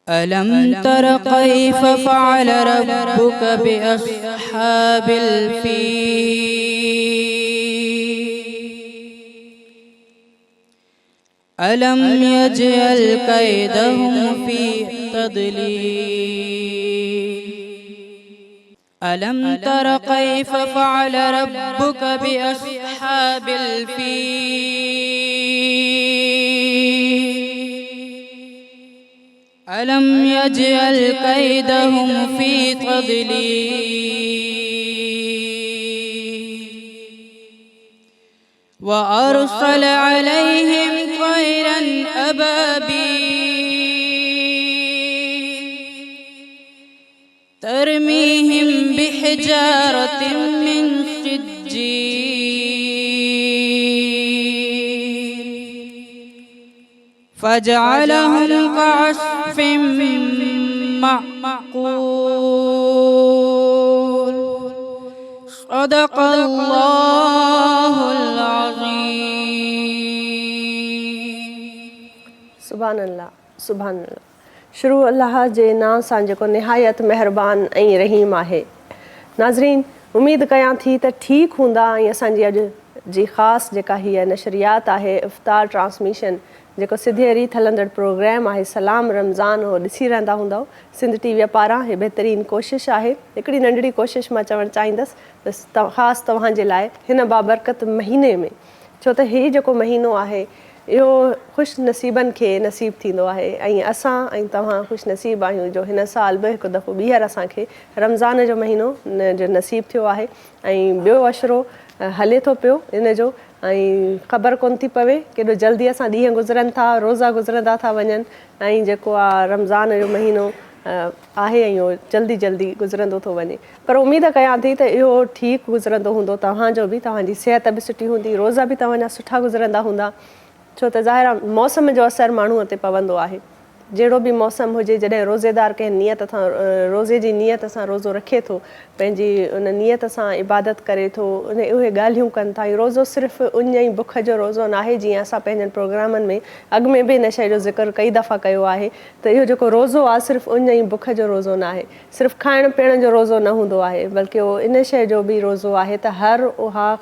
ألم تر كيف فعل ربك بأصحاب الفيل ألم يجعل كيدهم في تضليل ألم تر كيف فعل ربك بأصحاب الفيل ألم يجعل كيدهم في تضليل وأرسل عليهم طيرا أبابيل ترميهم بحجارة من سجيل فجعلهم كعصف مأكول صدق الله العظيم. سبحان اللہ سبحان اللہ. شروع اللہ جے نام سان جو نہایت مہربان ऐं रहीम आहे. नाज़रीन, उम्मीद कयां थी त ठीक हूंदा ऐं असांजी अॼु जी ख़ासि जेका हीअ नशरियात आहे इफ़्तार ट्रांसमिशन जेको सिधे रीत हलंदड़ प्रोग्राम आहे सलाम रमज़ान उहो ॾिसी रहंदा हूंदव सिंध टीवीअ पारां. हीअ बहितरीनु कोशिशि आहे, हिकिड़ी नंढड़ी कोशिशि मां चवणु चाहींदसि बसि ख़ासि तव्हांजे लाइ हिन बाबरकत महीने में, छो त हीउ जेको महीनो आहे इहो ख़ुशि नसीबनि खे नसीबु थींदो आहे ऐं असां ऐं तव्हां ख़ुशि नसीबु आहियूं जो हिन साल बि हिकु दफ़ो ॿीहर असांखे रमज़ान जो महीनो जो नसीबु थियो आहे ऐं ॿियो अशरो हले थो पियो इन जो ऐं ख़बर कोन थी पवे केॾो जल्दी असां ॾींहं गुज़रनि था, रोज़ा गुज़रंदा था वञनि ऐं जेको आहे रमज़ान जो महीनो आहे ऐं इहो जल्दी जल्दी गुज़रंदो थो वञे. पर उमेद कयां थी त इहो ठीकु गुज़रंदो हूंदो, तव्हांजो बि, तव्हांजी सिहत बि सुठी हूंदी, रोज़ा बि तव्हांजा सुठा गुज़रंदा हूंदा, छो त ज़ाहिर आहे मौसम जो असरु माण्हूअ ते पवंदो आहे. जहिड़ो बि मौसम हुजे, जॾहिं रोज़ेदार कंहिं नियत सां रोज़े जी नियत सां रोज़ो रखे थो, पंहिंजी उन नियत सां इबादत करे थो, उहे ॻाल्हियूं कनि था. रोज़ो सिर्फ़ु उन ई बुख जो रोज़ो न आहे जीअं असां पंहिंजनि प्रोग्रामनि में अॻु में बि हिन शइ जो ज़िक्र कई दफ़ा कयो आहे त इहो जेको रोज़ो आहे सिर्फ़ु उन ई बुख जो रोज़ो न आहे, सिर्फ़ु खाइण पीअण जो रोज़ो न हूंदो आहे, बल्कि उहो इन शइ जो बि रोज़ो आहे त हर उहा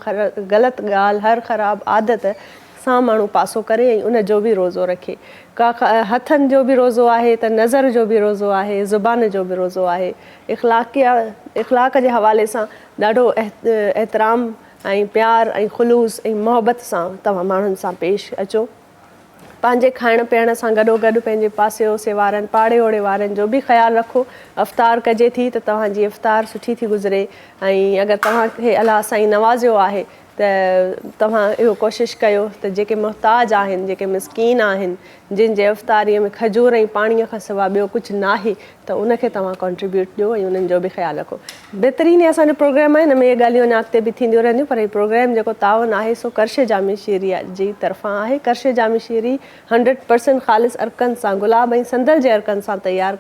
ग़लति ॻाल्हि, हर ख़राबु आदत सां माण्हू पासो करे ऐं उन जो बि रोज़ो रखे. का हथनि जो बि रोज़ो आहे त नज़र जो बि रोज़ो आहे, ज़ुबान जो बि रोज़ो आहे. इख़लाक़ जे हवाले सां ॾाढो एतिराम ऐं प्यार ऐं ख़ुलूस ऐं मोहबत सां तव्हां माण्हुनि सां पेश अचो. पंहिंजे खाइण पीअण सां गॾोगॾु पंहिंजे पासे ओसे वारनि पाड़े ओड़े वारनि जो बि ख़्यालु रखो. इफ़्तार कजे थी त तव्हांजी इफ़्तार सुठी थी गुज़रे ऐं अगरि तव्हांखे अलाह साईं नवाज़ियो आहे त तव्हां इहो कोशिशि कयो त जेके मुहताज आहिनि, जेके मिसकीन आहिनि, जिन जे इफ़्तारीअ में खजूर ऐं पाणीअ खां सवाइ ॿियो कुझु न आहे त उनखे तव्हां कॉन्ट्रीब्यूट ॾियो ऐं उन्हनि जो बि ख़्यालु रखो. बहितरीनु असांजो प्रोग्राम आहे, हिन में इहे ॻाल्हियूं अञा अॻिते बि थींदियूं रहंदियूं, पर हीउ प्रोग्राम जेको तावन आहे सो कर्श जामी शीरी जी तरफ़ां आहे. कर्श जामी शीरी 100% ख़ालिस अर्कनि सां, गुलाब ऐं संदल जे अर्कनि सां तयारु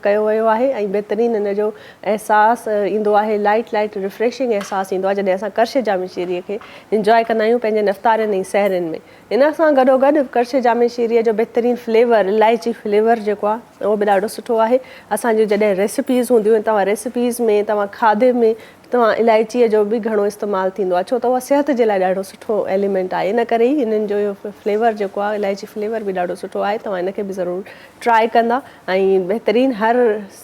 कयो वियो आहे ऐं बहितरीनु हिन जो अहसासु ईंदो आहे, लाइट रिफ्रेशिंग अहसासु ईंदो आहे जॾहिं असां कर्श जामी शीरीअ खे इंजॉय कंदा आहियूं पंहिंजे इफ़्तारनि ऐं सहरनि में. इन सां गॾोगॾु कर्श जामी शीरीअ जो बहितरीनु फ्लेवर, इलायची फ्लेवर जेको आहे उहो बि ॾाढो सुठो आहे. असांजूं जॾहिं रेसिपीज़ हूंदियूं आहिनि, तव्हां रेसिपीज़ में, तव्हां खाधे में तव्हां इलायचीअ जो बि घणो इस्तेमालु थींदो आहे, छो त उहा सिहत जे लाइ ॾाढो सुठो एलिमेंट आहे. इन करे ई हिननि जो इहो फ्लेवर जेको आहे इलायची फ्लेवर बि ॾाढो सुठो आहे. तव्हां इनखे बि ज़रूरु ट्राए कंदा ऐं बहितरीनु हर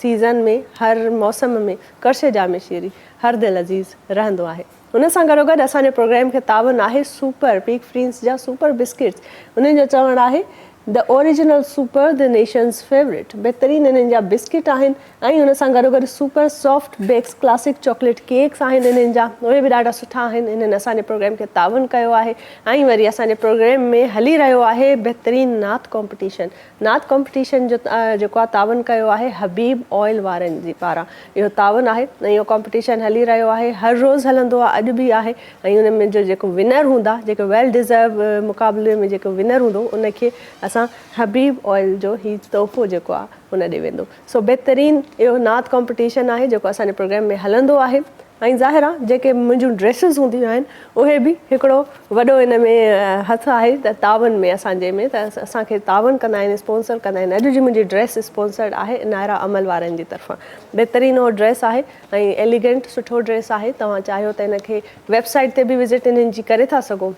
सीज़न में, हर मौसम में कर्श जामी शीरी हर दिलि अज़ीज़ रहंदो आहे. उन सां गॾोगॾु असांजे प्रोग्राम खे तावन आहे सुपर पीक फ्रीन्स जा सुपर बिस्किट्स. उन्हनि जो चवणु आहे the original super the nation's favourite. बहितरीनु इन्हनि जा बिस्किट आहिनि ऐं उन सां गॾोगॾु super soft bakes classic chocolate cakes आहिनि इन्हनि जा, उहे बि ॾाढा सुठा आहिनि. इन्हनि असांजे प्रोग्राम खे तावन कयो आहे ऐं वरी असांजे प्रोग्राम में हली रहियो आहे बहितरीनु नात कॉम्पिटिशन. नात कॉम्पिटिशन जो जेको आहे तावन कयो आहे हबीब ऑयल वारनि जी पारां. इहो तावन आहे ऐं इहो कॉम्पिटिशन हली रहियो आहे, हर रोज़ु हलंदो आहे, अॼु बि आहे ऐं उन में जो जेको विनर हूंदा, जेको वेल डिज़र्व मुक़ाबले में जेको विनर हूंदो उनखे असां हबीब ऑयल जो ही तोहफ़ो जेको आहे हुन ॾे वेंदो. सो बहितरीनु इहो नात कॉम्पिटिशन आहे जेको असांजे प्रोग्राम में हलंदो आहे ऐं ज़ाहिर आहे जेके मुंहिंजूं ड्रेसिस हूंदियूं आहिनि उहे बि हिकिड़ो वॾो हिन में हथु आहे त तावन में असांजे में त असांखे तावन कंदा आहिनि स्पॉन्सर कंदा आहिनि। अॼु जी मुंहिंजी ड्रेस स्पॉन्सर्ड आहे इनायरा अमल वारनि जी तरफ़ां। बहितरीनु उहो ड्रेस आहे ऐं एलिगेंट सुठो ड्रेस आहे। तव्हां चाहियो त हिनखे वेबसाइट ते बि विज़िट इन्हनि जी करे था सघो।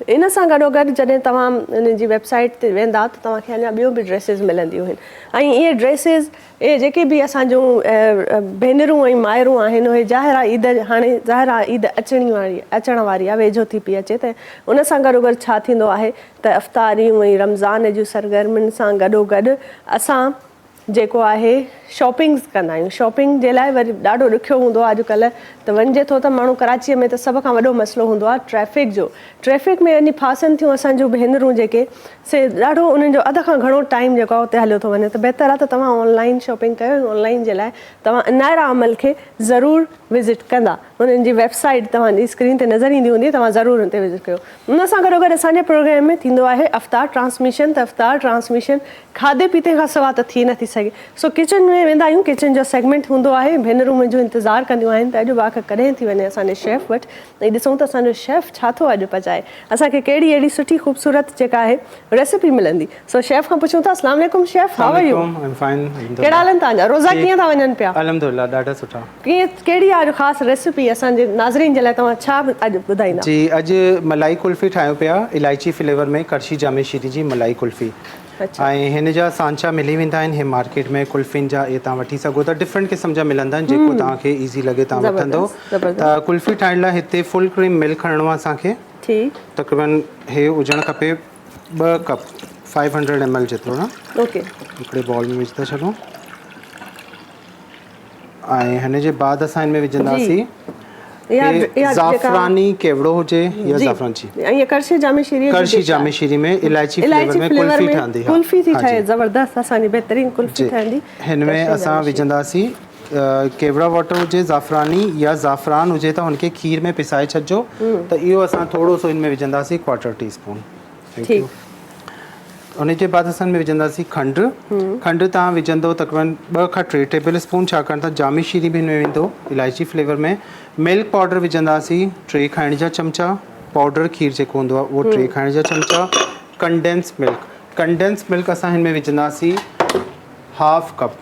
इन सां गॾोगॾु जॾहिं तव्हां इन जी वेबसाइट ते वेंदा त तव्हांखे अञा ॿियूं बि ड्रेसिस मिलंदियूं आहिनि ऐं इहे ड्रेसिस इहे जेके बि असांजूं भेनरूं ऐं माइरूं आहिनि उहे ज़ाहिर आहे ईद हाणे ज़ाहिर आहे ईद अचण वारी आहे, वेझो थी पई अचे त उन सां गॾोगॾु छा थींदो आहे त अफ़्तारियूं ऐं रमज़ान जूं सरगर्मियुनि सां गॾोगॾु असां जेको आहे शॉपिंग्स कंदा आहियूं। शॉपिंग जे लाइ वरी ॾाढो ॾुखियो हूंदो आहे अॼुकल्ह त वञिजे थो त माण्हू कराचीअ में त सभ खां वॾो मसइलो हूंदो आहे ट्रैफ़िक जो। ट्रैफ़िक में वञी फासनि थियूं असांजूं भेनरूं जेके से ॾाढो उन्हनि जो अध खां घणो टाइम जेको आहे उते हलियो थो वञे। त बहितर आहे त तव्हां ऑनलाइन शॉपिंग कयो। ऑनलाइन जे लाइ तव्हां इनायरा अमल खे ज़रूरु विज़िट कंदा। उन्हनि जी वेबसाइट तव्हांजी स्क्रीन ते नज़र ईंदी हूंदी, तव्हां ज़रूरु हुन ते विज़िट कयो। उन सां गॾोगॾु असांजे प्रोग्राम में थींदो आहे अफ़्तार ट्रांसमिशन। त अफ़्तार ट्रांसमिशन खाधे पीते खां सवाइ त थी नथी सघे। सो किचन में वेंदा आहियूं, किचन जो सेगमेंट हूंदो आहे। भेनरूं मुंहिंजो इंतज़ारु कंदियूं आहिनि त अॼु वाक कॾहिं थी वञे असांजे शेफ वटि ऐं ॾिसूं त असांजो शेफ छा थो अॼु पचाए। असांखे कहिड़ी अहिड़ी सुठी ख़ूबसूरत जेका आहे रेसिपी मिलंदी। सो शेफ खां पुछूं था। अस्सलाम वालेकुम शेफ, हाउ आर यू? कहिड़ा हाल आहिनि तव्हांजा? रोज़ा कीअं था वञनि पिया? अल्हम्दुलिल्लाह ॾाढा सुठा। कहिड़ी आहे अॼु ख़ासि रेसिपी असांजे नाज़रीन जे लाइ तव्हां छा अॼु ॿुधाईंदा? जी, अॼु मलाई कुल्फ़ी ठाहियूं पिया इलायची फ्लेवर में करशी जामे शीरी जी मलाई कुल्फ़ी। ऐं हिन जा सांचा मिली वेंदा आहिनि हे मार्केट में कुल्फ़ियुनि जा। इहे तव्हां वठी सघो था, डिफरेंट क़िस्म जा मिलंदा आहिनि जेको तव्हांखे ईज़ी लॻे तव्हां वठंदो। त कुल्फ़ी ठाहिण लाइ हिते फुल क्रीम मिल्क खणणो आहे असांखे। तक़रीबन हे हुजणु खपे 2 कप 500 ml जेतिरो न। ओके, हिकिड़े बॉल में विझी था छॾूं ऐं हिन जे बाद असां हिन में विझंदासीं ज़ाफ़रानी केवड़ो हुजे या ज़ाफ़रान जी ऐं करशी जामे शीरी में इलायची फ्लेवर में कुल्फ़ी ठहंदी। कुल्फ़ी थी ठहे ज़बरदस्त, असांजी बहितरीन कुल्फ़ी ठहंदी। हिन में असां विझंदासीं केवड़ा वाटर हुजे ज़ाफ़रानी या ज़ाफ़रान हुजे त हुनखे खीर में पिसाए छॾिजो। त इहो असां थोरो सो हिन में विझंदासीं 1/4 टीस्पून। उन जे बाद असां में विझंदासीं खंडु। खंडु तव्हां विझंदो तक़रीबन 2 खां 3 टेबल स्पून, छाकाणि त जामी शीरी बि हिन में वेंदो इलायची फ्लेवर में। मिल्क पाउडर विझंदासीं 3 खाइण जा चमचा। पाउडर खीर जेको हूंदो आहे उहो 3 खाइण जा चमचा। कंडेंस मिल्क असां हिन में विझंदासीं 1/2 कप।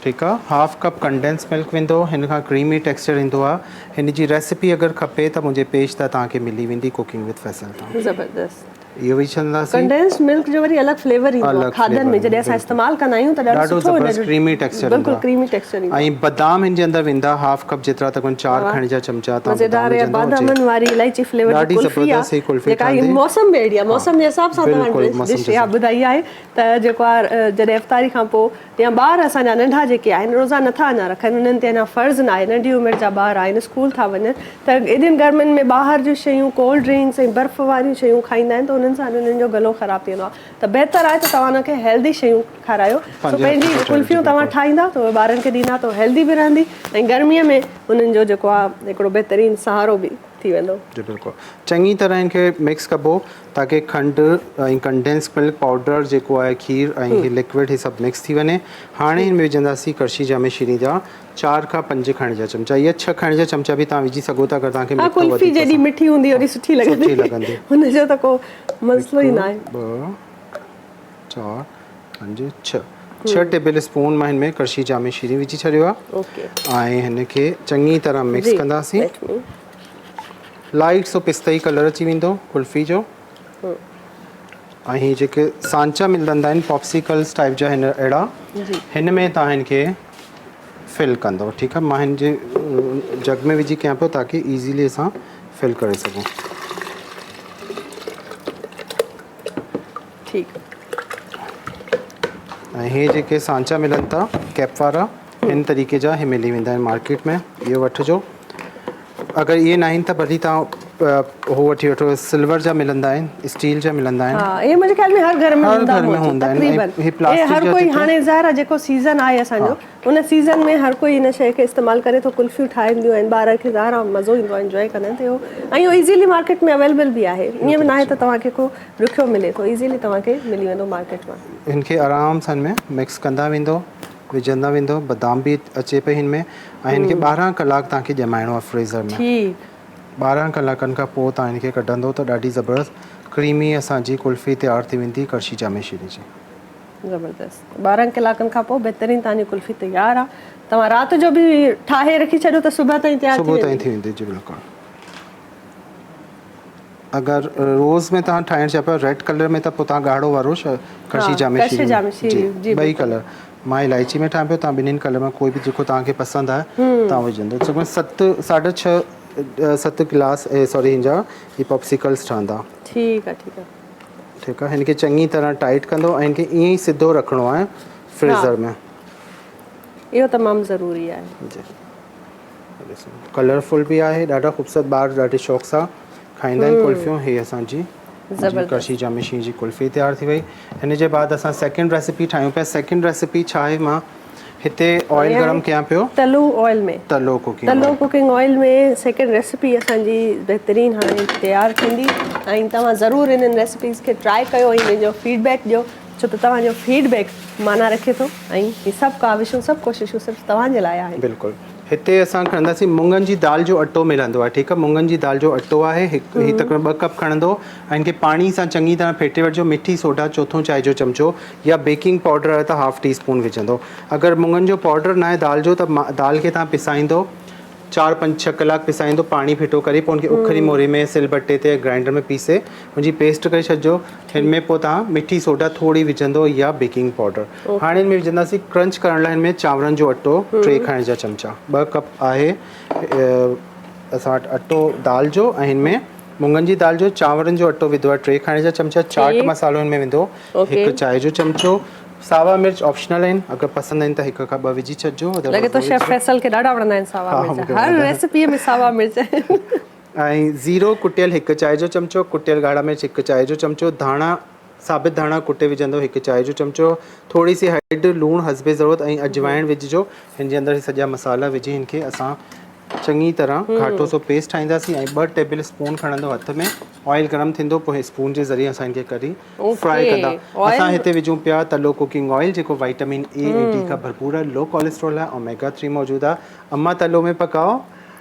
ठीकु आहे, 1/2 कप कंडेंस मिल्क वेंदो। हिन खां क्रीमी टेक्सचर ईंदो आहे। हिन जी रेसिपी अगरि खपे त मुंहिंजे पेज तां तव्हांखे मिली वेंदी कुकिंग विद फैसल तां। ज़बरदस्त। इहो विझी छॾंदासीं। कंडेंस मिल्क जो वरी अलॻि फ्लेवर ईंदो आहे खाधनि में जॾहिं असां इस्तेमालु कंदा आहियूं त ॾाढो सुठो क्रीमी टेक्सचर, बिल्कुलु क्रीमी टेक्सचर ईंदो आहे। ऐं बादाम हिन जे अंदरि वेंदा 1/2 कप जेतिरा, तक़रीबन 4 खाइण जा चमचा। मज़ेदार बादामनि वारी इलायची फ्लेवर जी कुल्फ़ी आहे जेका मौसम में अहिड़ी आहे। मौसम जे हिसाब सां तव्हां डिश इहा ॿुधाई आहे त जेको आहे जॾहिं इफ़्तारी खां पोइ या ॿार असांजा नंढा जेके आहिनि रोज़ा नथा अञा रखनि, उन्हनि ते अञा फ़र्ज़ु न आहे, नंढी उमिरि जा ॿार आहिनि, स्कूल था वञनि, त एॾियुनि गर्मियुनि में ॿाहिरि जूं शयूं कोल्ड ड्रिंक्स ऐं बर्फ़ वारियूं शयूं खाईंदा आहिनि त उन्हनि सां उन्हनि जो गलो ख़राबु थी वेंदो आहे। त बहितर आहे त तव्हां हुनखे हेल्दी शयूं खारायो। पंहिंजी कुल्फ़ियूं तव्हां ठाहींदा त उहे ॿारनि खे ॾींदा त हेल्दी बि रहंदी ऐं गर्मीअ में उन्हनि जो जेको आहे हिकिड़ो बहितरीनु सहारो बि थी वेंदो। जी बिल्कुलु, चङी तरह हिनखे मिक्स कबो ताकी खंडु ऐं कंडेंस मिल्क पाउडर जेको आहे खीर ऐं हीअ लिक्विड हीअ सभु मिक्स थी वञे। हाणे हिन में विझंदासीं करशी जामे शीरी जा 4 खां 5 खाइण जा चमचा या 6 खाइण जा चमचा बि तव्हां विझी सघो था अगरि तव्हांखे कुल्फ़ी जेॾी मिठी हूंदी ओॾी सुठी लॻंदी, हुनजो त को मसलो ई न आहे। 2 4 5 6 टेबल स्पून मां हिन में करशी जामे शीरी विझी छॾियो आहे। ऐं हिनखे चङी तरह मिक्स कंदासीं। लाइट सो पिस्तई कलर अची वेंदो कुल्फ़ी जो। ऐं हीअ जेके सांचा मिलंदा आहिनि पॉप्सिकल्स टाइप जा हिन अहिड़ा, हिन में तव्हां हिनखे फिल कंदो। ठीकु आहे, मां हिन जे जग में विझी कयां पियो ताकी ईज़ीली असां फिल करे सघूं। ठीकु। ऐं हे जेके सांचा मिलनि था कैप वारा इन तरीक़े जा इहे मिली वेंदा आहिनि मार्केट में, इहो वठिजो। अगरि इहे न आहिनि त भली तव्हां हो वठी वठो, सिल्वर जा मिलंदा आहिनि, स्टील जा मिलंदा आहिनि। हा, ये मुंहिंजे ख़्याल में हर घर में हूंदा आहिनि। हर कोई हाणे ज़ाहिर जेको सीज़न आहे असांजो उन सीज़न में हर कोई इन शइ खे इस्तेमालु करे थो। कुल्फ़ियूं ठाहींदियूं आहिनि, ॿार खे ज़ाहिर मज़ो ईंदो आहे, इंजॉय कंदा आहिनि। त इहो ऐं इहो ईज़ीली मार्केट में अवेलेबल बि आहे, ईअं बि न आहे त तव्हांखे को ॾुखियो मिले थो, ईज़ीली तव्हांखे मिली वेंदो मार्केट मां। हिनखे आराम सां में मिक्स कंदा वेंदो विझंदा वेंदो बादाम बि अचे पई हिन में ऐं हिनखे 12 कलाक तव्हांखे ॼमाइणो आहे फ्रीज़र में ठीकु 12 कलाकनि खां पोइ तव्हां हिनखे कढंदो त ॾाढी ज़बरदस्त क्रीमी असांजी कुल्फ़ी तयारु थी वेंदी कड़शी जामे शीरी जी ज़बरदस्त 12 कलाकनि खां पोइ बहितरीनु तव्हांजी कुल्फ़ी तयारु आहे तव्हां राति जो बि ठाहे रखी छॾियो त सुबुह ताईं तयारु सुबुह ताईं थी वेंदी जी बिल्कुलु अगरि रोज़ में तव्हां ठाहिणु चाहियो पिया रेड कलर में त पोइ तव्हां ॻाढ़ो वारो कड़शी जामे शीरी जी ॿई कलर मां इलायची में ठाहियां पियो तव्हां ॿिन्हिनि कलर में कोई बि जेको तव्हांखे पसंदि आहे तव्हां विझंदो सुबुह 7 गिलास सॉरी हिन जा ही पॉप्सिकल्स ठहंदा ठीकु आहे हिनखे चङी तरह टाइट कंदो ऐं हिनखे ईअं ई सिधो रखिणो आहे फ्रीज़र में इहो तमामु ज़रूरी आहे जी कलरफुल बि आहे ॾाढा ख़ूबसूरत ॿार ॾाढे शौक़ सां खाईंदा आहिनि कुल्फ़ियूं हे असांजी कड़शी जामे शीरी जी कुल्फ़ी तयारु थी वई हिन जे बाद असां सेकेंड रेसिपी ठाहियूं पिया सेकेंड रेसिपी छा आहे मां हिते ऑयल गरम कयां पियो तलो ऑयल में तलो कुकिंग ऑयल में सेकेंड रेसिपी असांजी बहितरीनु हाणे तयारु थींदी ऐं तव्हां ज़रूरु इन्हनि रेसिपीज़ खे ट्राई कयो ऐं हिनजो फीडबैक ॾियो छो त तव्हांजो फीडबैक माना रखे थो ऐं ही सभु काविशूं सभु कोशिशूं सिर्फ़ु तव्हांजे लाइ आहिनि बिल्कुलु हिते असां खणंदासीं मुङनि जी दाल जो अटो मिलंदो आहे ठीकु आहे मुङनि जी दाल जो अटो आहे ही तकरीबन 2 कप खणंदो ऐं हिनखे पाणी सां चङी तरह फेटे वठिजो मिठी सोडा चौथों चांहि जो चमिचो या बेकिंग पाउडर आहे त हाफ टी स्पून विझंदो अगरि मुङनि जो पाउडर न आहे दाल जो त दाल खे तव्हां पिसाईंदो 4-5-6 कलाक पिसाईंदो पाणी फिटो करे पोइ हुनखे उखरी मोरी में सिलबटे ते ग्राइंडर में पीसे हुनजी पेस्ट करे छॾिजो हिन में पोइ तव्हां मिठी सोडा थोरी विझंदो या बेकिंग पाउडर हाणे हिन में विझंदासीं क्रंच करण लाइ हिन में चांवरनि जो अटो 3 खाइण जा चमचा 2 कप आहे असां वटि अटो दाल जो ऐं हिन में मुङनि जी दाल जो चांवरनि जो अटो विधो आहे 3 खाइण जा चमचा चाट मसालो हिन में वेंदो 1 चांहि जो चमचो सावा मिर्च ऑप्शनल आहिनि अगरि पसंदि आहिनि त 1 खां 2 विझी छॾिजो लॻे थो शेफ फैसल खे ॾाढा वणंदा आहिनि सावा मिर्च हर रेसिपीअ में सावा मिर्च ऐं ज़ीरो कुटियल 1 चांहि जो चमचो कुटियल ॻाढ़ा मिर्च 1 चांहि जो चमचो धाणा साबित धाणा कुटे विझंदो 1 चांहि जो चमचो थोरी सी हैड लूणु हसबे ज़रूरत ऐं अजवाइण विझिजो हिन जे अंदरि सॼा मसाला विझी हिनखे असां चङी तरह घाटो सो पेस्ट ठाहींदासीं ऐं 2 टेबल स्पून खणंदो हथ में ऑयल गरम थींदो पोइ स्पून जे ज़रिए असां हिनखे करी फ्राई कंदा असां हिते विझूं पिया तलो कुकिंग ऑयल जेको विटामिन ए ऐं डी खां भरपूर आहे लो कोलेस्ट्रॉल आहे ओमेगा 3 मौजूदु आहे अम्मा तलो में पकाओ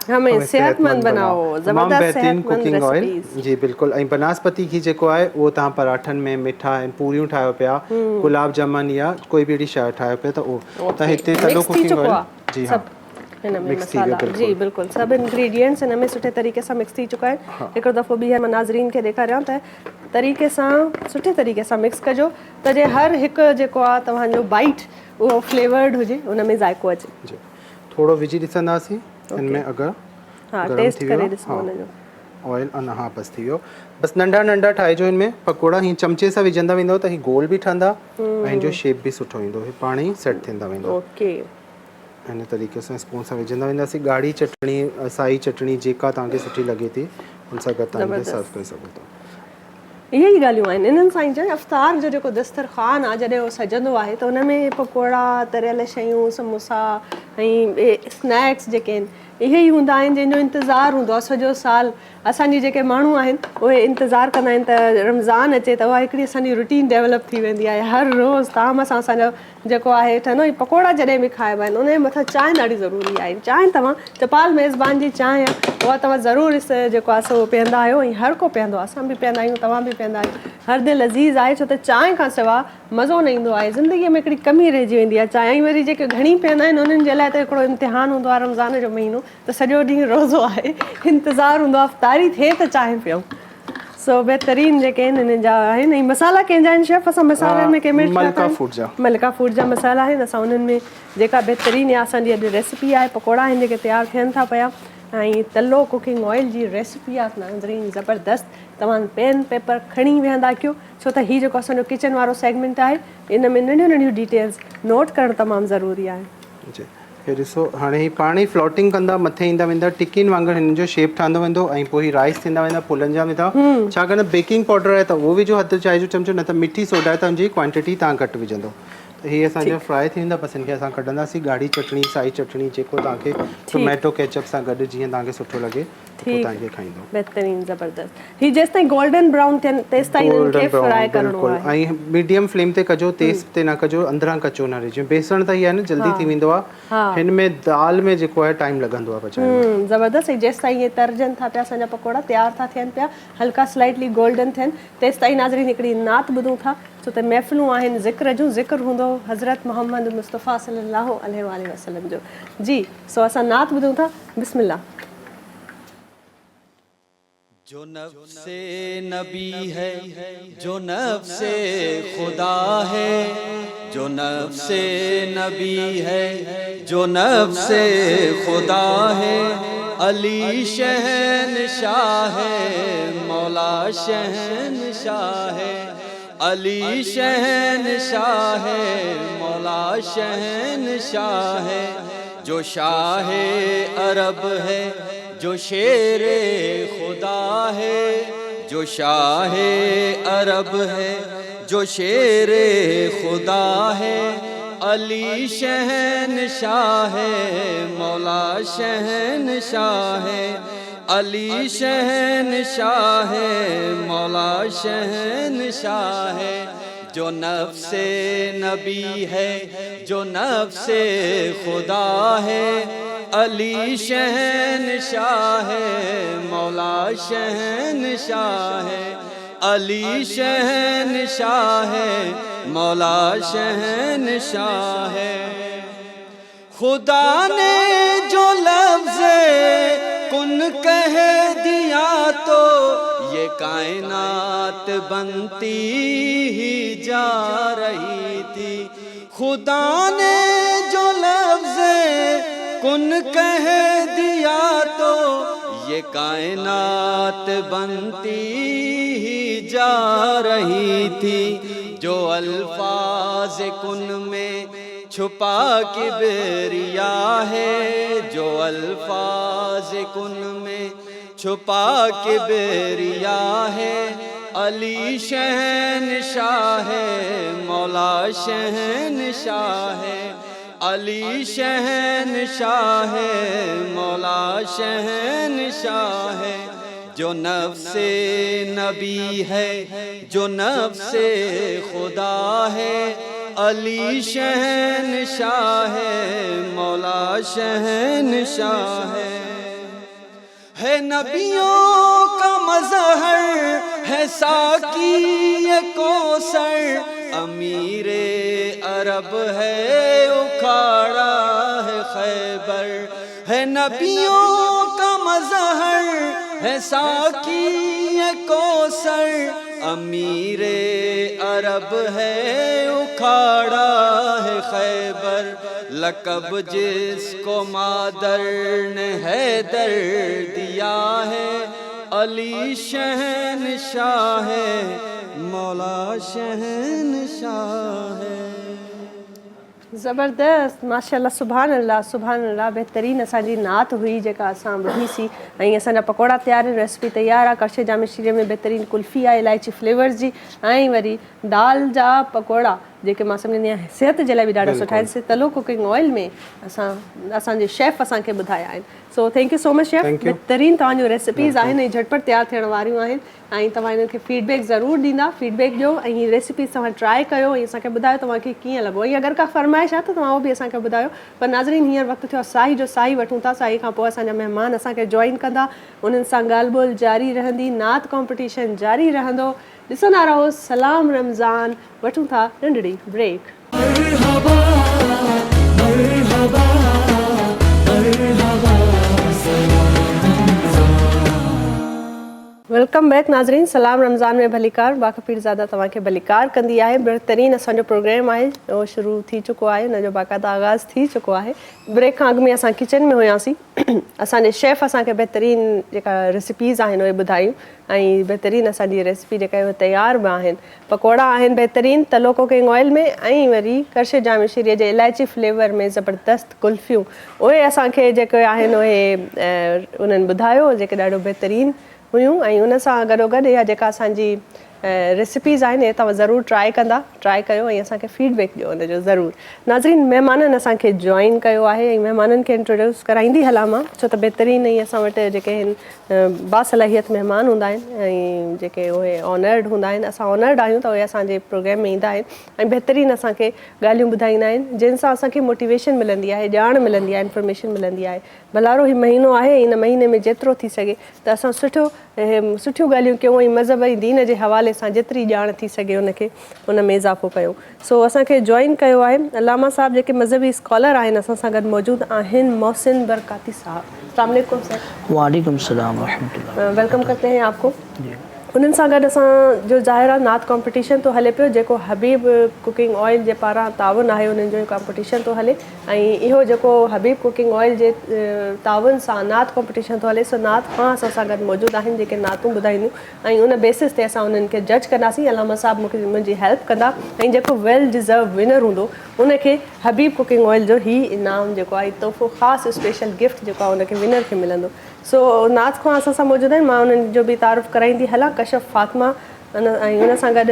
हमें सेहतमंद बनाओ ज़बरदस्त कुकिंग ऑयल जी बिल्कुलु ऐं बनस्पति घी जेको आहे उहो तव्हां पराठनि में मिठा ऐं पूरियूं ठाहियो पिया गुलाब जामुन या कोई बि अहिड़ी शइ ठाहियो पिया त उहो त हिते तलो कुकिंग ऑयल जी हा हिन में मसाला जी बिल्कुलु सभु इंग्रेडिएंट्स हिन में सुठे तरीक़े सां मिक्स थी चुका आहिनि हिकिड़ो दफ़ो ॿीहर नाज़रीन खे ॾेखारियां त तरीक़े सां सुठे तरीक़े सां मिक्स कजो त जे हर हिकु जेको आहे तव्हांजो बाइट उहो फ्लेवर्ड हुजे उन में ज़ाइको अचे जी थोरो विझी ॾिसंदासीं हिन में अगरि हा टेस्ट करे ॾिसो हुनजो ऑयल हा बसि थी वियो बसि नंढा नंढा ठाहिजो हिन में पकोड़ा हीअं चमचे सां विझंदा वेंदव त हीअ गोल बि ठहंदा ऐं हिन जो शेप बि सुठो ईंदो हीअ पाण ई सेट थींदा वेंदो ओके हिन तरीक़े सां स्पून सां विझंदा वेंदासीं ॻाढ़ी चटणी साई चटणी जेका तव्हांखे सुठी लॻे थी हुन सां गॾु तव्हां सर्व करे सघो था इहे ई ॻाल्हियूं आहिनि इन्हनि सां ई अफ़्तार जो जेको दस्तरखान आहे जॾहिं उहो सजंदो आहे त उन में पकोड़ा तरियल शयूं समोसा ऐं स्नैक्स जेके आहिनि इहे ई हूंदा आहिनि जंहिंजो इंतज़ारु हूंदो आहे सॼो साल असांजी जेके माण्हू आहिनि उहे इंतज़ारु कंदा आहिनि त रमज़ान अचे त उहा हिकिड़ी असांजी रूटीन डेवलप थी वेंदी आहे हर रोज़ु ताम सां असांजो जेको आहे ठहंदो ई पकोड़ा जॾहिं बि खाइबा आहिनि उन जे मथां चांहि ॾाढी ज़रूरी आहे चांहि तव्हां चपाल मेज़बान जी चांहि आहे उहा तव्हां ज़रूरु जेको आहे सो पीअंदा आहियो ऐं हर को पीअंदो आहे असां बि पीअंदा आहियूं तव्हां बि पीअंदा आहियो हर दिलि अज़ीज़ आहे छो त चांहि खां सवाइ मज़ो न ईंदो आहे ज़िंदगीअ में हिकिड़ी कमी रहिजी वेंदी आहे चांहि वरी जेके घणी पीअंदा आहिनि उन्हनि जे लाइ त हिकिड़ो इम्तिहान हूंदो आहे रमज़ान जो महीनो त सॼो ॾींहुं रोज़ो आहे इंतज़ारु हूंदो आहे अफ़्तारी थिए त चांहि पियूं सो बहितरीनु जेके आहिनि हिन जा आहिनि ऐं मसाला कंहिंजा आहिनि शेफ असां मसालनि में कंहिं मलिका फूड जा मसाला आहिनि असां उन्हनि में जेका बहितरीनु आहे असांजी अॼु रेसिपी आहे पकोड़ा आहिनि जेके तयारु थियनि था पिया ऐं तलो कुकिंग ऑयल जी रेसिपी आहे नाज़रीन ज़बरदस्त तव्हां पेन पेपर खणी वेहंदा कयो छो त हीउ जेको असांजो किचन वारो सेगमेंट आहे इन में नंढियूं नंढियूं डिटेल्स नोट करणु तमामु ज़रूरी आहे जी हे ॾिसो हाणे ही पाण ई फ्लोटिंग कंदा मथे ईंदा वेंदा टिकिन वांगुरु हिन जो शेप ठहंदो वेंदो ऐं पोइ ही राइस थींदा वेंदा फुलनि जा वेंदा छाकाणि बेकिंग पाउडर आहे त उहो विझो हथु चांहि जो चमचो न त मिठी सोडा आहे त हुनजी क्वांटिटी तव्हां घटि विझंदो हीअ असांजा फ्राई थी वेंदा, बसि हिनखे असां कढंदासीं. ॻाढ़ी चटणी, साई चटणी, जेको तव्हांखे टोमेटो केचप सां गॾु जीअं तव्हांखे सुठो लॻे पोइ तव्हांखे खाईंदो. बहितरीन, ज़बरदस्त. हीअ जेसि ताईं गोल्डन ब्राउन थियनि तेसि ताईं हिननि खे फ्राई करणो आहे. ऐं मीडियम फ्लेम ते कजो, तेज़ ते न कजो, अंदरां कचो न रहिजे. बेसण त इहा आहे न जल्दी थी वेंदो आहे, हिन में दाल में जेको आहे टाइम लॻंदो आहे पचाइण में. ज़बरदस्त. ऐं जेसि ताईं इहे तरजनि था पिया, असांजा पकोड़ा तयारु था थियनि पिया, हल्का स्लाइटली गोल्डन थियनि, तेसि ताईं नाज़रीन हिकिड़ी नात ॿुधूं था. छो त महफ़िलूं आहिनि ज़िक्र जूं, ज़िक्र हूंदो हज़रत मोहम्मद मुस्तफ़ा सल्लल्लाहु अलैहि वसल्लम जो. जी, सो असां नात ॿुधूं था. बिस्मिल्लाह. जो नफ्से नबी है, जो नफ्से खुदा है, जो नफ्से नबी है, जो नफ्से खुदा है, अली शहनशाह है, मौला शहनशाह है, अली शहनशाह है, मौला शहनशाह है, जो शाह अरब है, जो शेरे खुदा है, जो शाह अरब है, जो शेरे खुदा है, अली शहनशाह है, मौला शहनशाह है, अली शहनशाह है, मौला शहनशाह है, जो नफ्से नबी है, जो नफ्से खुदा है, अली शहनशाह है, मौला शहनशाह है, अली शहनशाह है, मौला शहनशाह है. खुदा ने जो लफ्ज़ कुन कह दिया तो ये कायनात बनती ही जा रही थी. खुदा ने जो लफ्ज़ कुन कह दिया तो ये कायनात बनती ही जा रही थी. जो अल्फाज कुन में छुपा किबरिया है, जो अल्फाज कुन में छुपा किबरिया है, अली शहनशाह है, मौला शहनशाह है, अली शहनशाह है, मौला शहनशाह है. जो नफ्से नबी है, जो नफ्से खुदा है, अली शहनशाह है, मौला शहनशाह है नबियों का मज़हर है साकी कौसर, अमीरे अरब है उखाड़ा है खैबर, है नबियों का मज़हर है साकी कौसर, अमीरे अरब है उखाड़ा है खैबर, लक़ब जिसको मादर ने हैदर दिया है, अली शहनशाह है, मौला शहनशाह है. ज़बरदस्त, माशाल्लाह, सुभान अल्लाह, सुभान अल्लाह. बहितरीन असांजी नात हुई जेका असां ॿुधीसीं. ऐं असांजा पकोड़ा तयारु आहिनि, रेसिपी तयारु आहे. कड़छे जाम शीरे में बहितरीन कुल्फ़ी आहे इलायची फ्लेवर्स जी, ऐं वरी दाल जा पकोड़ा जेके मां सम्झंदी आहियां सिहत जे लाइ बि ॾाढा सुठा आहिनि. तलो कुकिंग ऑयल में असांजे शेफ़ असांखे ॿुधाया आहिनि. So thank you so much chef. बहितरीन तव्हांजूं रेसिपीज़ आहिनि ऐं झटपट तयारु थियण वारियूं आहिनि. ऐं तव्हां हिननि खे फीडबैक ज़रूरु ॾींदा, फीडबैक ॾियो ऐं हीअ रेसिपीज़ तव्हां ट्राए कयो ऐं असांखे ॿुधायो तव्हांखे कीअं लॻो. ऐं अगरि का फरमाइश आहे त तव्हां उहो बि असांखे ॿुधायो. पर नाज़रीन, हींअर वक़्तु थियो साई जो, साई वठूं था. साई खां पोइ असांजा महिमान असांखे जॉइन कंदा, उन्हनि सां ॻाल्हि ॿोल जारी रहंदी, नात कॉम्पिटिशन जारी रहंदो. ॾिसंदा रहो सलाम रमज़ान. वठूं था नंढड़ी ब्रेक. वेलकम बैक नाज़रीन. सलाम रमज़ान में भलीकार. बाक़ी पीरज़ादा तव्हांखे भलीकार कंदी आहे. बहितरीन असांजो प्रोग्राम आहे उहो शुरू थी चुको आहे, हुनजो बाक़ाइदा आगाज़ थी चुको आहे. ब्रेक खां अॻु में असां किचन में हुयासीं. असांजे शेफ़ असांखे बहितरीन जेका रेसिपीज़ आहिनि उहे ॿुधायूं ऐं बहितरीन असांजी रेसिपी जेका आहे उहे तयारु बि आहिनि. पकोड़ा आहिनि बहितरीन तलो कुकिंग ऑयल में, ऐं वरी करशे जाम शीरे जे इलायची फ्लेवर में ज़बरदस्त कुल्फ़ियूं. उहे असांखे जेके आहिनि उहे उन्हनि ॿुधायो जेके ॾाढो बहितरीन हुयूं. ऐं उन सां गॾोगॾु इहा जेका असांजी रेसिपीज़ आहिनि तव्हां ज़रूरु ट्राई कयो ऐं असांखे फीडबैक ॾियो हुनजो ज़रूरु। नाज़रीन, महिमाननि असांखे जॉइन कयो आहे ऐं महिमाननि खे इंट्रोड्यूस कराईंदी हलां मां, छो त बहितरीनु ऐं असां वटि जेके आहिनि बासलाहियत महिमान हूंदा आहिनि ऐं जेके उहे ऑनर्ड हूंदा आहिनि, असां ऑनर्ड आहियूं त उहे असांजे प्रोग्राम में ईंदा आहिनि ऐं बहितरीनु असांखे ॻाल्हियूं ॿुधाईंदा आहिनि जिन सां असांखे मोटिवेशन मिलंदी आहे, ॼाण मिलंदी आहे, इंफॉर्मेशन मिलंदी आहे। भलारो ही महीनो आहे, इन महीने में जेतिरो थी सघे त असां सुठियूं ॻाल्हियूं कयूं ऐं मज़हब ऐं दीन जे हवाले सां जेतिरी ॼाण थी सघे उनखे उन में इज़ाफ़ो कयूं। सो असांखे जॉइन कयो आहे अलामा साहब जेके मज़हबी स्कॉलर आहिनि असां सां गॾु मौजूदु आहिनि, मोहसिन बरकाती साहब। अस्सलाम वालेकुम सर। वालेकुम सलाम रहमतुल्लाह। वेलकम करते हैं आपको। उन्हनि सां गॾु असांजो ज़ाहिर आहे नात कॉम्पिटिशन थो हले पियो, जेको हबीब कुकिंग ऑयल जे पारां ताउन आहे उन्हनि जो कॉम्पिटिशन थो हले ऐं इहो जेको हबीब कुकिंग ऑयल जे ताउन सां नात कॉम्पिटिशन थो हले, सो नात खां असां सां गॾु मौजूदु आहिनि जेके नातूं ॿुधाईंदियूं ऐं उन बेसिस ते असां उन्हनि खे जज कंदासीं। अलामा साहब मूंखे मुंहिंजी हेल्प कंदा ऐं जेको वेल डिज़र्व विनर हूंदो उनखे हबीब कुकिंग ऑयल जो ही इनाम जेको आहे तोहफ़ो ख़ासि स्पेशल गिफ्ट जेको आहे उनखे विनर खे मिलंदो। सो नात खां असां सां मौजूदु आहिनि, मां उन्हनि जो बि तारुफ़ कराईंदी हलां। कशफ फातिमा ऐं उन सां गॾु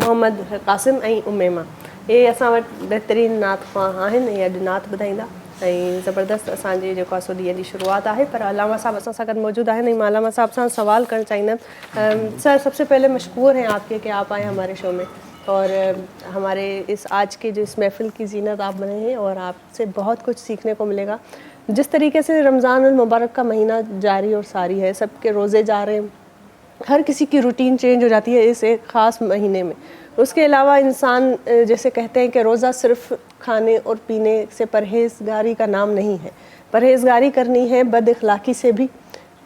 मोहम्मद क़ासिम ऐं उमेमा, इहे असां वटि बहितरीनु नात खां आहिनि ऐं अॼु नात ॿुधाईंदा ऐं ज़बरदस्त असांजी जेको आहे सो ॾींहं जी शुरुआत आहे। पर अलामा साहब असां सां गॾु मौजूदु आहिनि ऐं मां अलामा साहब सां सवाल करणु चाहींदमि। सर, सबसे पहले मशकूर हैं आपके कि आप आए हमारे शो में और हमारे इस आज के जो इस महफिल की जीनत आप बने हैं और आपसे बहुत कुछ सीखने को मिलेगा। जिस तरीके से रमज़ान अल मुबारक का महीना जारी और सारी है, सबके रोज़े जा रहे हैं, हर किसी की रूटीन चेंज हो जाती है इस एक ख़ास महीने में। उसके अलावा इंसान जैसे कहते हैं कि रोज़ा सिर्फ़ खाने और पीने से परहेज़गारी का नाम नहीं है, परहेज़गारी करनी है बद अखलाक़ी से भी,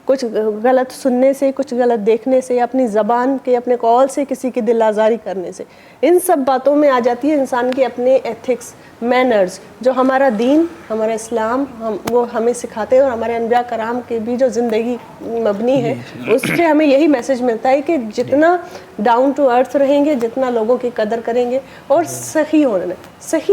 कुछ गलत सुनने से, कुछ गलत देखने से, अपनी ज़बान के अपने कौल से किसी की दिल आज़ारी करने से, इन सब बातों में आ जाती है इंसान के अपने एथिक्स, मैनर्स, जो हमारा दीन, हमारा इस्लाम वो हमें सिखाते हैं और हमारे अनबिया कराम की भी जो ज़िंदगी मबनी है उससे हमें यही मैसेज मिलता है कि जितना डाउन टू अर्थ रहेंगे, जितना लोगों की कदर करेंगे और सही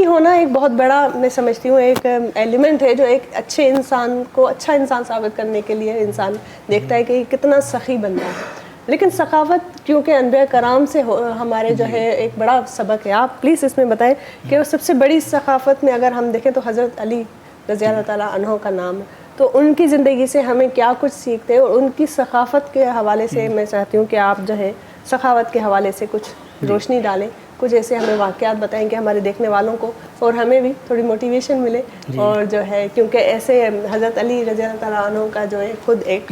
होना एक बहुत बड़ा, मैं समझती हूँ, एक एलिमेंट है जो एक अच्छे इंसान को अच्छा इंसान साबित करने के लिए इंसान देखता है कि कितना सही बंदा है। लेकिन सखावत क्योंकि अनबिया कराम से हमारे जो है एक बड़ा सबक है, आप प्लीज़ इसमें बताएं कि वो सबसे बड़ी सखावत में अगर हम देखें तो हज़रत अली रज़ी अल्लाह ताला अन्हो का नाम है, तो उनकी ज़िंदगी से हमें क्या कुछ सीखते हैं और उनकी सखावत के हवाले से मैं चाहती हूँ कि आप जो है सखावत के हवाले से कुछ रोशनी डालें, कुछ ऐसे हमें वाक़यात बताएं कि हमारे देखने वालों को और हमें भी थोड़ी मोटिवेशन मिले। और जो है क्योंकि ऐसे हज़रत अली रज़ी अल्लाह ताला अन्हु का जो है खुद एक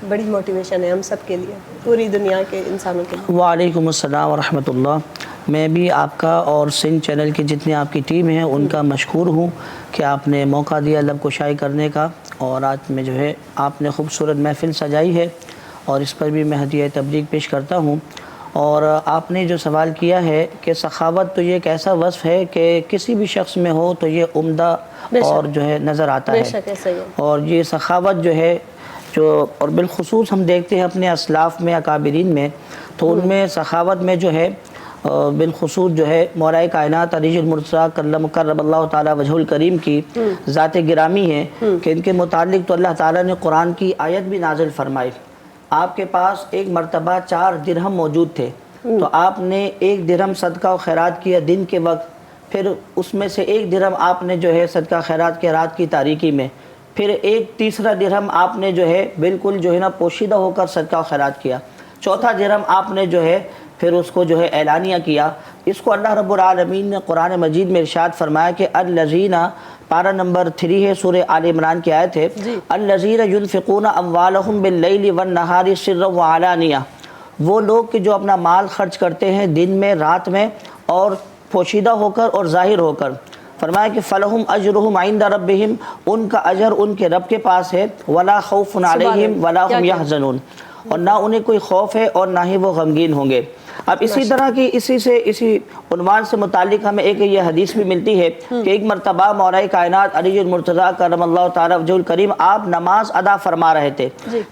बड़ी मोटिवेशन है हम सब के लिए, पूरी दुनिया के इंसानों के लिए। वालेकुम अस्सलाम व रहमतुल्लाह। मैं भी आपका और सिंध चैनल की जितनी आपकी टीम है उनका मशकूर हूँ कि आपने मौका दिया लब कुशाई करने का और आज में जो है आपने खूबसूरत महफ़िल सजाई है और इस पर भी मैं हदिया तबलीग पेश करता हूँ। और आपने जो सवाल किया है कि सखावत तो ये एक ऐसा वصف है कि किसी भी शख्स में हो तो ये उम्दा और जो है नज़र आता है। और ये सखावत जो है और बिलखुसूस हम देखते हैं अपने असलाफ़ में, अकाबिरीन में, तो उनमें सखावत में जो है बिलखुसूस जो है मौलाए कायनात अलीजुल मुर्तज़ा करमल्लाहु ताला वजहुल करीम की ज़ात गिरामी है कि इनके मुतालिक तो अल्लाह ताला ने कुरान की आयत भी नाजिल फरमाई। आपके पास एक मरतबा 4 दिरहम मौजूद थे, तो आपने 1 दिरहम सदका और खैरात किया दिन के वक्त, फिर उसमें से 1 दिरहम आपने जो है सदका खैरात किया रात की तारीकी में, फिर एक तीसरा दिरहम आपने जो है बिल्कुल जो है ना पोशीदा होकर सदका और खैरात किया, चौथा दिरहम आपने जो है फिर उसको जो है ऐलानिया किया। इसको अल्लाह रब्बुल आलमीन ने कुरान मजीद में इरशाद फरमाया कि अल्लज़ीना, पारा नंबर 3 है, सूरह आल इमरान की आयत है, अल्लज़ीना युनफ़िक़ूना अम्वालहुम बिल्लैलि वन्नहारि सिर्रन व अलानिया, वो लोग कि जो अपना माल खर्च करते हैं दिन में, रात में और पोशीदा होकर और ज़ाहिर होकर। फरमाया कि फ़लहुम अजरुहुम इंदा रब्बिहिम, उनका अजर उनके रब के पास है, वला खौफुन अलैहिम वला हुम यहज़नून, और ना उन्हें कोई खौफ है और ना ही वो गमगीन होंगे। अब इसी तरह की इसी उन्वान से मुतालिक हमें एक ये हदीस भी मिलती है कि एक मरतबा मौलाए कायनात अलीजुल मुर्तज़ा करमल्लाहु ताला वजहुल करीम आप नमाज अदा फरमा रहे थे,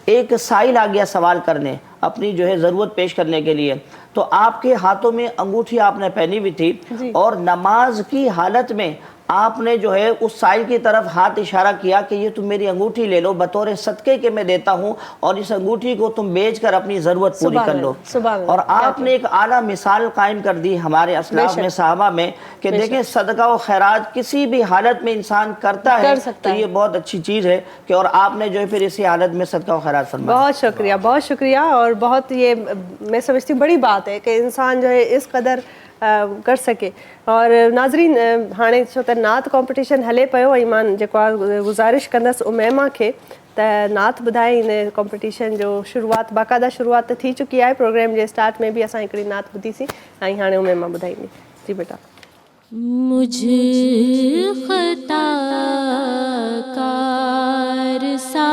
एक साइल आ गया सवाल करने, अपनी जो है ज़रूरत पेश करने के लिए, तो आपके हाथों में अंगूठी आपने पहनी हुई थी और नमाज की हालत में आपने जो है उस साइल की तरफ हाथ इशारा किया कि ये तुम मेरी अंगूठी ले लो बतौर सदक़े के मैं देता हूँ, और इस अंगूठी को तुम बेच कर अपनी ज़रूरत पूरी कर लो। और आपने एक आला मिसाल कायम कर दी हमारे असलाफ में, साहबा में, कि देखें सदका व खैरात किसी भी हालत में इंसान करता है तो ये बहुत अच्छी चीज़ है कि, और आपने जो है फिर इसी हालत में सदका व खैरात फरमाया। बहुत शुक्रिया। और बहुत ये मैं समझती हूँ बड़ी बात है कि इंसान जो है इस कदर कर सके। और नाज़रीन हाणे छो त नात कॉम्पिटिशन हले पियो, ऐं मां जेको आहे गुज़ारिश कंदसि उमैमा खे त नात ॿुधाए हिन कॉम्पिटिशन जो शुरूआत, बाक़ाइदा शुरूआत थी चुकी आहे। प्रोग्राम जे स्टार्ट में भी असां हिकिड़ी नात ॿुधीसीं ऐं हाणे उमैमा ॿुधाईंदी। जी बेटा। मुझ खता कार सा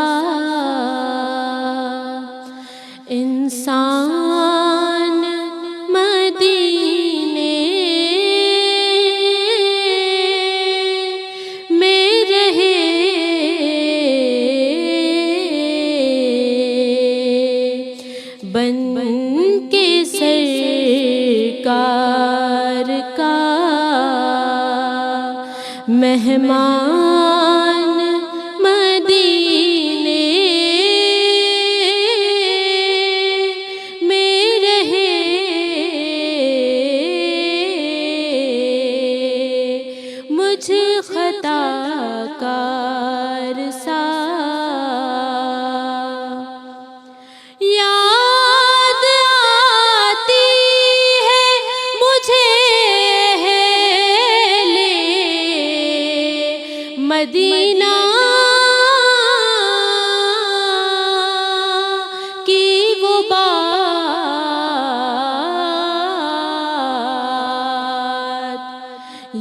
इंसान मदीने में रहे, बन के सरकार का मेहमान मदीने में रहे, मुझ खता कार सा याद आती है मुझे मदीना की वो बात,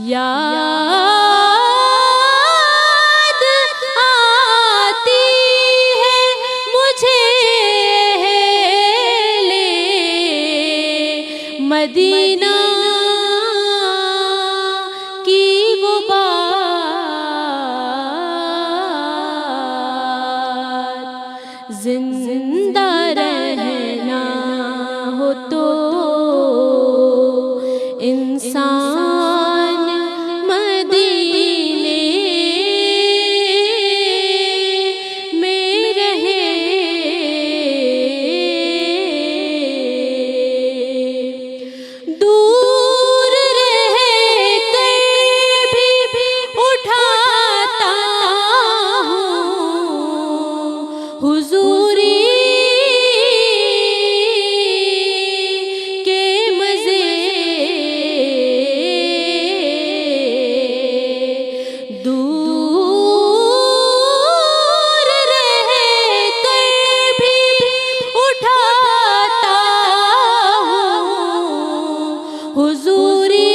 याद आती है मुझे मदीना की वो बात, जिंदा रहना हो तो इंसान मदीने में रहे, दूर रह कर भी उठाता हूँ हुजूरी के मज़े, दूर रह कर भी उठाता हूँ हुजूरी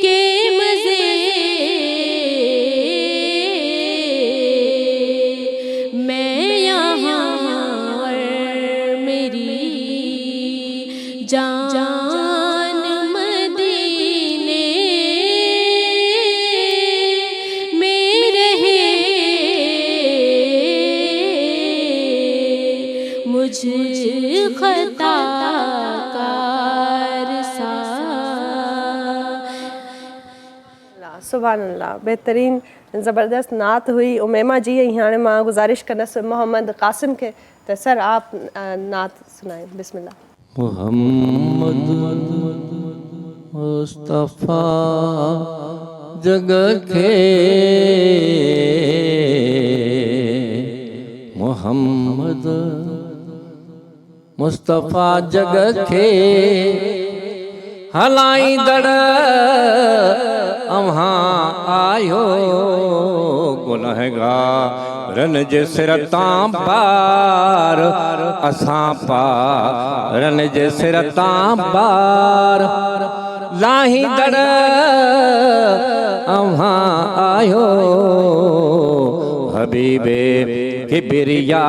के मज़े, मैं यहाँ और मेरी जान मदीने में रहे, मुझ खता कार सा। सुभान अल्लाह, बेहतरीन ज़बरदस्त नात हुई उमैमा जी। ऐं हाणे मां गुज़ारिश कंदसि मोहम्मद कासिम खे त सर आप नात सुनाएं। बिस्मिल्लाह। मोहम्मद मुस्तफ़ा जग के, मोहम्मद मुस्तफ़ा जग के हलाई दड़ अव्हां आयो, गुनहगारन जे सिर तां पार असां पारन जे सिर तां पार लाही दड़ अव्हां आयो, हबीबे किबरिया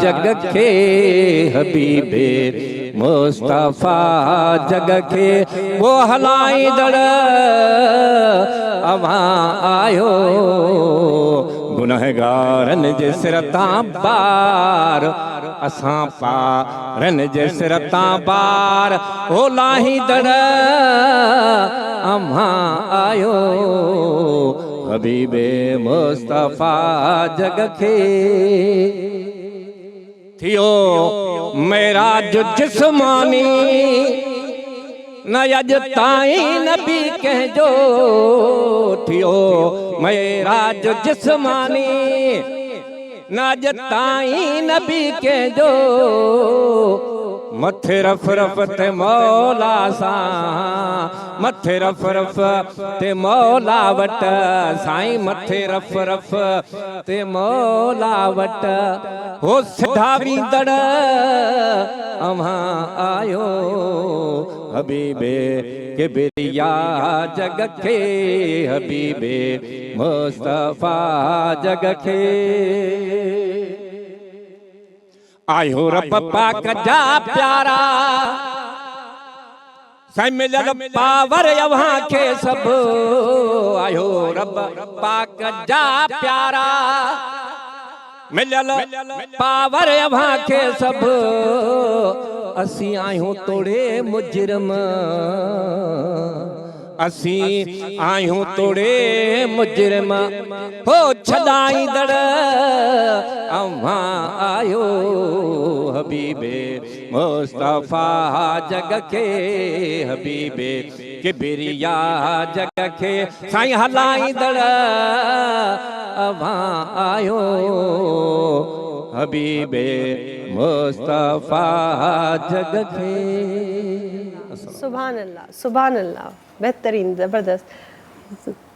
जग के, हबीबे मुस्तफ़ा जग के वो हलाई दड़ अव्हां आयो, गुनहगारन जे सिर तां पार असां पारन जे सिर तां पार, ओ लाही दड़ अम्हां आयो हबीबे मुस्तफ़ा जग खे थियो मेराज जिस्मानी न अज ताईं नबी कंहिंजो थियो मेराज जिस्मानी न अज ताईं नबी कंहिंजो मथे रफ रफ ते मौला सां मथे रफ रफ ते मौला वट साईं मथे रफ रफ ते मौला वट हो सिधा वींदड़ अम्हां आयो हबीबे किबरिया जग खे हबीबे मुस्तफ़ा जग खे आयो रब पाक जा प्यारा साईं मिलल पावर अव्हां खे सब आयो रब पाक जा प्यारा मिलल पावर अव्हां खे सब असीं आहियूं तोड़े मुजरिम असीं आहियूं तोड़े मुजरिम हो छॾाईंदड़ अव्हां आयो हबीबे मुस्तफ़ा जग खे हबीबे किबरिया जग खे साईं हलाईंदड़ अव्हां आयो हबीबे मुस्तफ़ा जग खे सुभान अल्लाह बहितरीन ज़बरदस्त।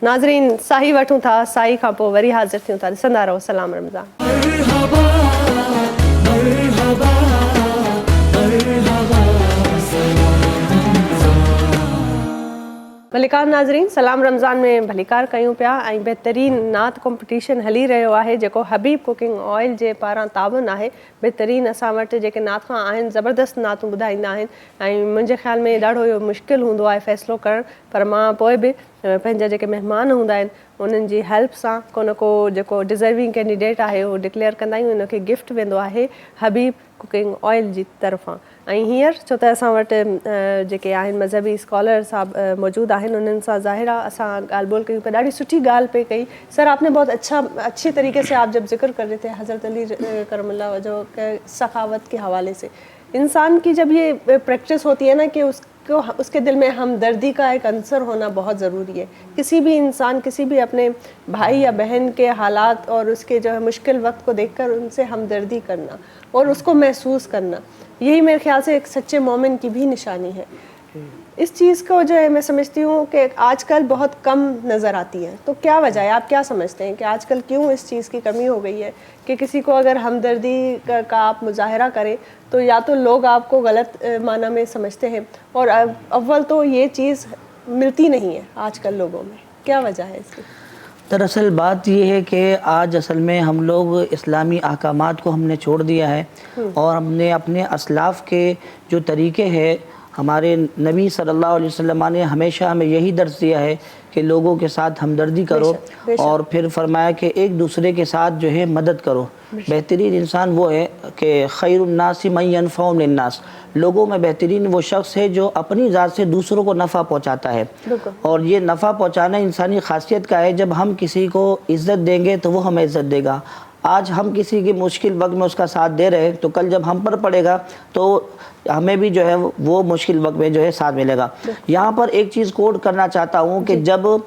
नाज़रीन साही वठूं था, साही खां पोइ वरी हाज़िर थियूं था। ॾिसंदा रहो सलाम रमज़ान। भलीकार नाज़रीन, सलाम रमज़ान में भलीकार कयूं पिया ऐं बहितरीन नात कॉम्पिटिशन हली रहियो आहे जेको हबीब कुकिंग ऑयल जे पारां ताबन आहे। बहितरीन असां वटि जेके नात खां आहिनि ज़बरदस्त नातूं ॿुधाईंदा आहिनि ऐं मुंहिंजे ख़्याल में ॾाढो इहो मुश्किल हूंदो आहे फ़ैसिलो करणु, पर मां पोइ बि पंहिंजा जेके महिमान हूंदा आहिनि उन्हनि जी हेल्प सां को न को जेको डिज़र्विंग कैंडिडेट आहे उहो डिक्लेयर कंदा आहियूं, उनखे गिफ्ट वेंदो आहे हबीब कुकिंग ऑयल जी तरफ़ां। ऐं हींअर छो त असां वटि जेके आहिनि मज़हबी स्कॉलर साहब मौजूदु आहिनि, उन्हनि सां ज़ाहिर आहे असां ॻाल्हि ॿोल कयूं पिया। ॾाढी सुठी ॻाल्हि पे कई सर, आपने बहुत अच्छी तरीके से आप जब जिक्र कर रहे थे हज़रत अली करमुल्लाह वजह के सखावत के हवाले से, इंसान की जब ये प्रैक्टिस होती है ना कि उसके दिल में हमदर्दी का एक अंसर होना बहुत ज़रूरी है। किसी भी इंसान, किसी भी अपने भाई या बहन के हालात और उसके जो है मुश्किल वक्त को देखकर उनसे हमदर्दी करना और उसको महसूस करना, यही मेरे ख्याल से एक सच्चे मोमिन की भी निशानी है। इस चीज़ को जो है मैं समझती हूँ कि आजकल बहुत कम नज़र आती है। तो क्या वजह है, आप क्या समझते हैं कि आजकल क्यों इस चीज़ की कमी हो गई है कि किसी को अगर हमदर्दी का आप मुजाहरा करें तो या तो लोग आपको गलत माना में समझते हैं और अव्वल तो ये चीज़ मिलती नहीं है आजकल लोगों में, क्या वजह है इसकी? दरअसल बात ये है कि आज असल में हम लोग इस्लामी अहकामात को हमने छोड़ दिया है और हमने अपने असलाफ़ के जो तरीके हैं, हमारे नबी सल्लल्लाहु अलैहि वसल्लम ने हमेशा हमें यही दर्स दिया है कि लोगों के साथ हमदर्दी करो बेशक। और फिर फरमाया कि एक दूसरे के साथ जो है मदद करो। बेहतरीन इंसान वो है कि खैरुन्नासी मन यनफ़उ लिन्नास, लोगों में बेहतरीन वो शख्स है जो अपनी ज़ात से दूसरों को नफ़ा पहुँचाता है। और ये नफ़ा पहुँचाना इंसानी खासियत का है। जब हम किसी को इज़्ज़त देंगे तो वो हमें इज़्ज़त देगा। आज हम किसी के मुश्किल वक्त में उसका साथ दे रहे हैं तो कल जब हम पर पड़ेगा तो हमें भी जो है वो मुश्किल वक्त में जो है साथ मिलेगा। यहाँ पर एक चीज़ कोट करना चाहता हूँ कि जब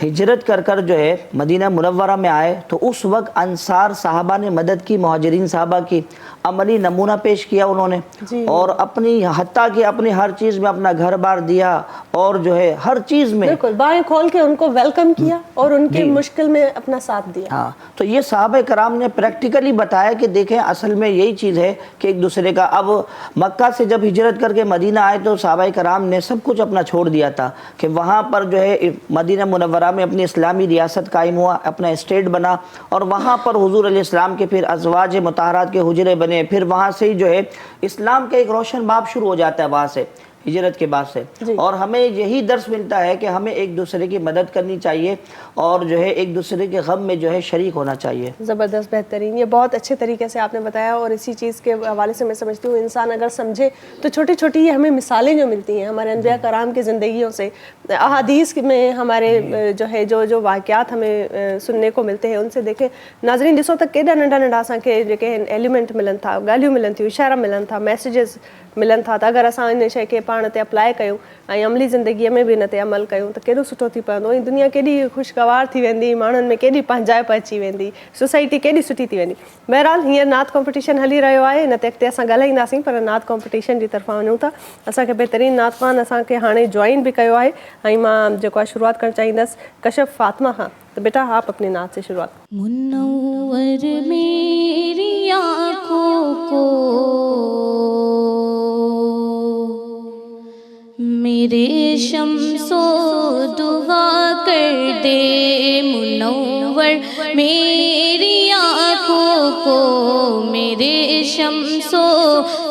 हिजरत कर कर जो है मदीना मुनव्वरा में आए तो उस वक्त अंसार साहबा ने मदद की, मुहाजिरीन साहबा की, अमली नमूना पेश किया उन्होंने और अपनी हत्ता कि अपनी हर चीज़ में अपना घर बार दिया और जो है हर चीज़ में बिल्कुल बाएं खोल के उनको वेलकम किया और उनके मुश्किल में अपना साथ दिया। हाँ, तो ये साहबा कराम ने प्रैक्टिकली बताया कि देखें असल में यही चीज़ है कि एक दूसरे का। अब मक्का से जब हिजरत करके मदीना आए तो साहबा कराम ने सब कुछ अपना छोड़ दिया था कि वहाँ पर जो है मदीना मुनव्वरा में अपनी इस्लामी रियासत कायम हुआ, अपना स्टेट बना और वहाँ पर हुजूर अलैहिस्सलाम के फिर अज़वाज मुताहरात के हुजरे बने। फिर वहाँ से ही जो है इस्लाम का एक रोशन बाब शुरू हो जाता है वहाँ से। ہجرت کے بعد سے. اور ہمیں یہی درس ملتا ہے کہ ہمیں ایک دوسرے کی مدد کرنی چاہیے اور جو ہے ایک دوسرے کے غم میں جو ہے شریک ہونا چاہیے. زبردست، بہترین، یہ بہت اچھے طریقے سے آپ نے بتایا. اور اسی چیز کے حوالے سے میں سمجھتی ہوں انسان اگر سمجھے تو چھوٹی چھوٹی یہ ہمیں مثالیں جو ملتی ہیں ہمارے انبیاء کرام کی زندگیوں سے، احادیث میں ہمارے جو ہے جو واقعات ہمیں سننے کو ملتے ہیں ان سے دیکھیں ناظرین ॾिसो त केॾा नंढा नंढा असांखे जेके एलिमेंट मिलनि था, ॻाल्हियूं मिलनि थियूं, इशारा मिलनि था, मैसेजिस मिलनि था. त अगरि असां इन शइ खे पाण ते अप्लाई कयूं ऐं अमली ज़िंदगीअ में बि इन ते अमल कयूं त केॾो सुठो थी पवंदो ऐं दुनिया केॾी ख़ुशगवार थी वेंदी, माण्हुनि में केॾी पंहिंजाइप अची वेंदी, सोसाइटी केॾी सुठी थी वेंदी. बहरहाल हींअर नात कॉम्पिटिशन हली रहियो आहे, इन ते अॻिते असां ॻाल्हाईंदासीं, पर नात कॉम्पिटिशन जी तरफ़ां वञूं था. असांखे बहितरीनु नातख़्वान असांखे हाणे जॉइन बि कयो आहे ऐं मां जेको आहे शुरूआत करणु चाहींदसि कशफ फातिमा खां. तो बेटा आप अपनी नात से शुरुआत. मुनव्वर मेरी आँखों को मेरे शम्सो दुआ कर दे, मुनव्वर मेरी आँखों को मेरे शम्सो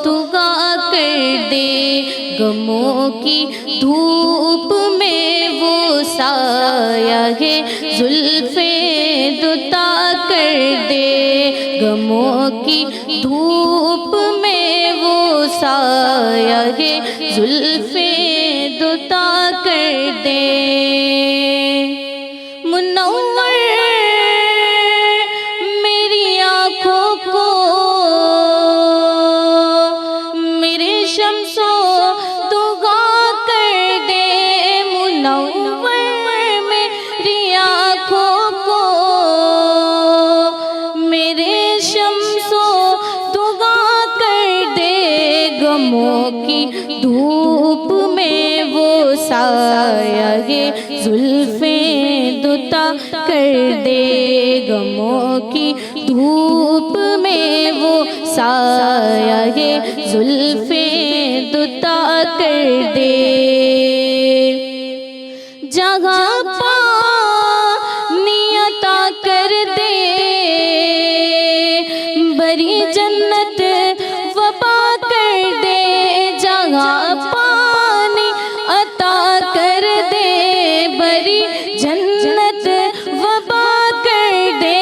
दुआ कर दे, गमों की धूप में वो साया है जुल्फे दुता कर दे, गमों की धूप में वो साया है जुल्फे दुता कर दे. मुनव्वर मेरी आँखों को मेरे शम्सो दुआ कर दे, मुनव्वर मेरी आँखों को मेरे शम्सो दुआ कर दे, गमों की धूप में वो साया है जुल्फे दुता कर दे, गमों की धूप में वो साया है जुल्फे दुता कर दे. जगह पानी अता कर दे, बड़ी जन्नत वबा कर दे, जगह पानी अता कर दे, बड़ी जन्नत वबा कर दे,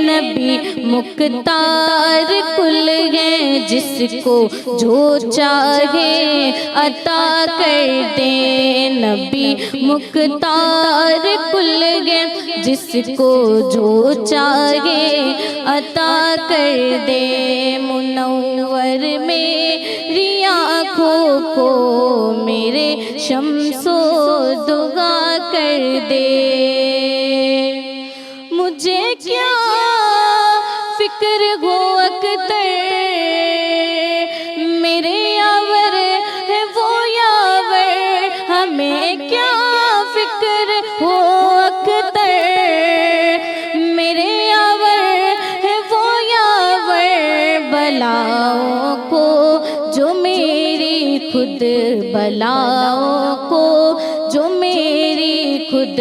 नबी मुख्तार कुल है जिसको जो चाहे अता कर दे, नबी मुख्तार कुल है जिसको जो चाहे अता कर दे, मुनव्वर मेरी आँखों को मेरे शम्सो दुआ कर दे. मुझे क्या फिक्र हो अख्तर मेरे यावर है वो यावर, हमें क्या फिक्र हो अख्तर मेरे यावर है वो यावर, बलाओं को जो मेरी खुद बलाओं को जो मेरी खुद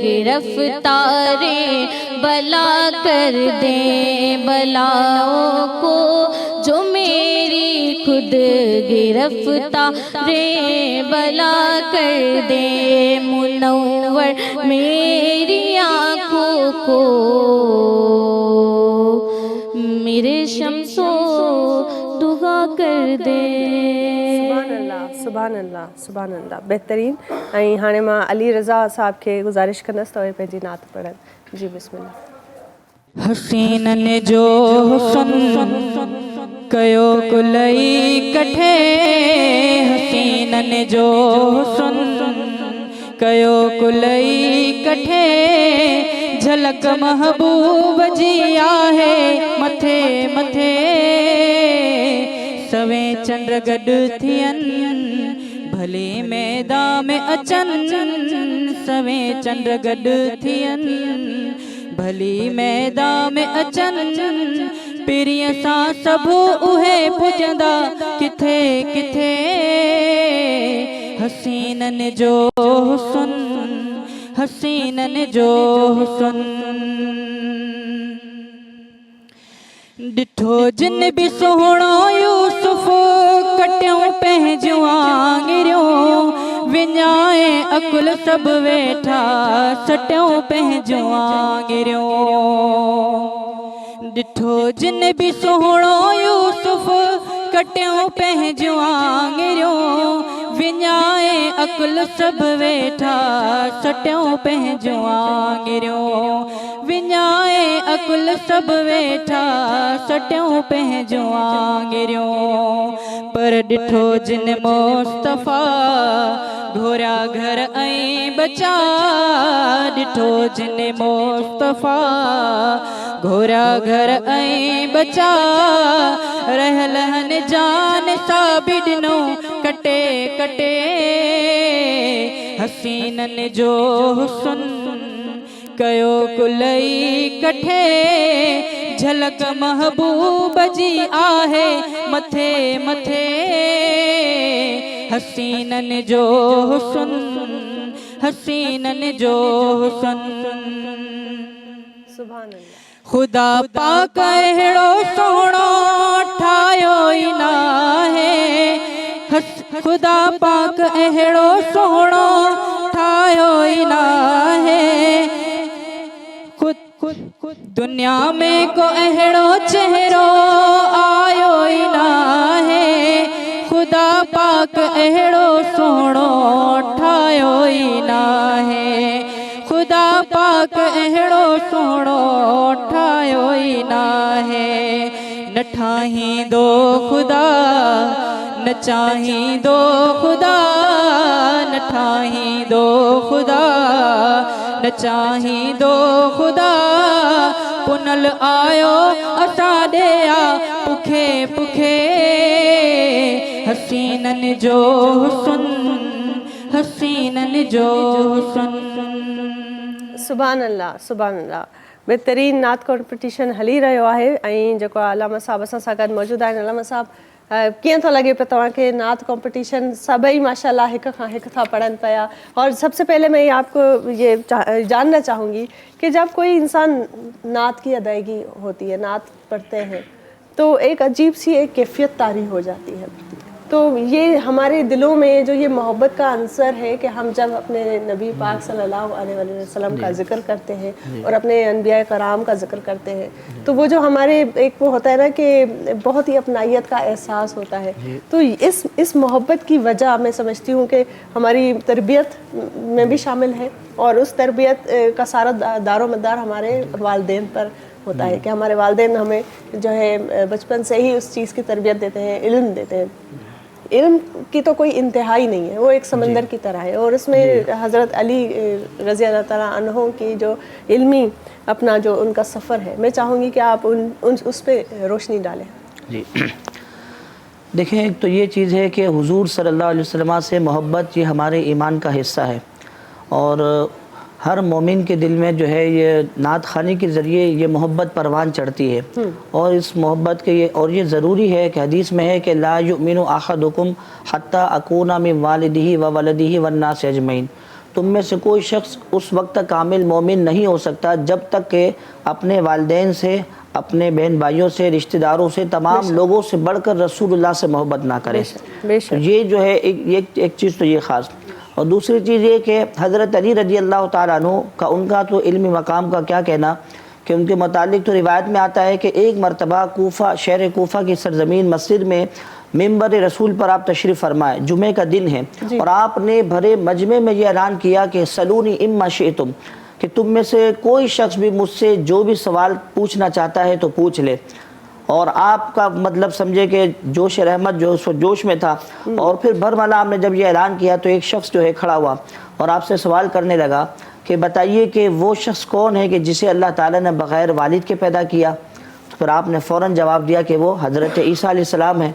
गिरफ्तारे बला कर दे, बलाओं को जो मेरी खुद गिरफ्तारे बला कर दे, मुनव्वर मेरी आँखों को मेरे शम्सो दुआ कर दे. सुभान अल्लाह, सुभान अल्लाह, बहितरीन. ऐं हाणे मां अली रज़ा साहब खे गुज़ारिश कंदसि त उहे पंहिंजी नात पढ़नि. जी बिस्मिल्लाह. हसीनन जो हुस्न कयो कुलई कठे, हसीनन जो हुस्न कयो कुलई कठे, झलक महबूब जी आहे मथे मथे, सवे चंद्र गॾु थियनि भले मैदान में अचनि, सवे चंद्र गॾु थियनि भली मैदान में अचनि, पिरीअ सां सभु उहे पुॼंदा किथे किथे, हसीनन जो हुस्न हसीनन जो हुस्न. ॾिठो जिन बि सुहिणो यूसुफ कटियों पंहिंजूं आङिरियूं विञाए अकुल सभु वेठा सटियों पंहिंजूं आङिरियूं ॾिठो जिन बि सुहिणो यूसुफ कटियों पंहिंजूं आङिरियूं विञाए अकुल सभु वेठा सटियों पंहिंजूं आङिरियूं विञाए अकुल सभु वेठा सटियों पंहिंजूं आङिरियूं पर ॾिठो जिन मुस्तफ़ा घोरिया घर ऐं बचा ॾिठो जिन मुस्तफ़ा घोरिया घर ऐं बचा रहलहन जान सां बि ॾिनो कटे कटे हसीनन जो हुस्न कयो कुलई कठे झलक महबूब जी आहे मथे मथे हसीनन जो हुस्न हसीनन जो हुस्न सुभान अल्लाह। खुदा पाक अहिड़ो सोहणो ठाहियो ई नाहे खुदा पाक अहिड़ो सोहणो ठाहियो ई नाहे दुनिया में को अहिड़ो चेहरो आयो ई नाहे खुदा पाक अहिड़ो सोहणो ठाहियो ई नाहे खुदा पाक अहिड़ो सोहणो ठाहियो ई नाहे न ठाहींदो खुदा न चाहींदो खुदा न ठाहींदो खुदा न चाहींदो खुदा पुनल आयो असां ॾेया पुखे पुखे हसीनन जो हुस्न हसीनन जो हुस्न सुभान अल्लाह सुभान अल्लाह। बहितरीन नात कॉम्पिटिशन हली रहियो आहे ऐं जेको आहे अलामा साहब असां सां गॾु मौजूदु आहिनि। अलामा साहब कीअं थो लॻे पियो तव्हांखे नात कॉम्पिटिशन सभई माशाल्लाह हिक खां हिकु था पढ़नि पिया और सबसे पहले मैं आपको ये जानना चाहूँगी कि जब कोई इंसान नात की अदायगी होती है नात पढ़ते हैं तो एक अजीब सी एक कैफियत तारी हो जाती है। तो ये हमारे दिलों में जो ये मोहब्बत का अंसर है कि हम जब अपने नबी पाक सल्लल्लाहु अलैहि वसल्लम का जिक्र करते हैं और अपने अनबिया कराम का जिक्र करते हैं तो वो जो हमारे एक वो होता है ना कि बहुत ही अपनाइयत का एहसास होता है। तो इस मोहब्बत की वजह मैं समझती हूँ कि हमारी तरबियत में भी शामिल है और उस तरबियत का सारा दारो मदार हमारे वालिदैन पर होता है कि हमारे वालिदैन हमें जो है बचपन से ही उस चीज़ की तरबियत देते हैं इल्म देते हैं। इल्म की तो कोई इंतहाई नहीं है वो एक समंदर की तरह है और उसमें हज़रत अली रज़ी अल्लाह ताला अन्हो की जो इल्मी अपना जो उनका सफ़र है मैं चाहूँगी कि आप उस पर रोशनी डालें। जी देखें एक तो ये चीज़ है कि हुजूर सल्लल्लाहु अलैहि वसल्लम से मोहब्बत ये हमारे ईमान का हिस्सा है और हर मोमिन के दिल में जो है ये नात ख़ानी के ज़रिए ये मोहब्बत परवान चढ़ती है और इस मोहब्बत के ये ज़रूरी है कि हदीस में है कि ला युमिनु अहदुकुम हत्ता अकूना मिन वालिदिही व वलदिही वन्नास अजमईन तुम में से कोई शख्स उस वक्त तक कामिल मोमिन नहीं हो सकता जब तक कि अपने वालिदैन से अपने बहन भाइयों से रिश्तेदारों से तमाम लोगों से बढ़कर रसूलुल्लाह से मोहब्बत ना करे। तो ये जो है एक चीज़ तो ये ख़ास और दूसरी चीज़ ये कि हज़रत अली रज़ी अल्लाह ताला अन्हु का उनका तो इल्मी मकाम का क्या कहना कि उनके मुतालिक तो रिवायत में आता है कि एक मरतबा कूफा शहर कूफा की सरजमीन मस्जिद में मिंबर रसूल पर आप तशरीफ़ फरमाए जुमे का दिन है और आपने भरे मजमे में ये ऐलान किया कि सलूनी इम्मा शिअतुम कि तुम में से कोई शख्स भी मुझसे जो भी सवाल पूछना चाहता है तो पूछ ले और आपका मतलब समझे कि जोश रहमत जो उस जोश में था और फिर भरमला आपने जब ये ऐलान किया तो एक शख्स जो है खड़ा हुआ और आपसे सवाल करने लगा कि बताइए कि वो शख्स कौन है कि जिसे अल्लाह ताला ने बग़ैर वालिद के पैदा किया। तो फिर आपने फ़ौरन जवाब दिया कि वो हज़रत ईसा अलैहिस्सलाम है।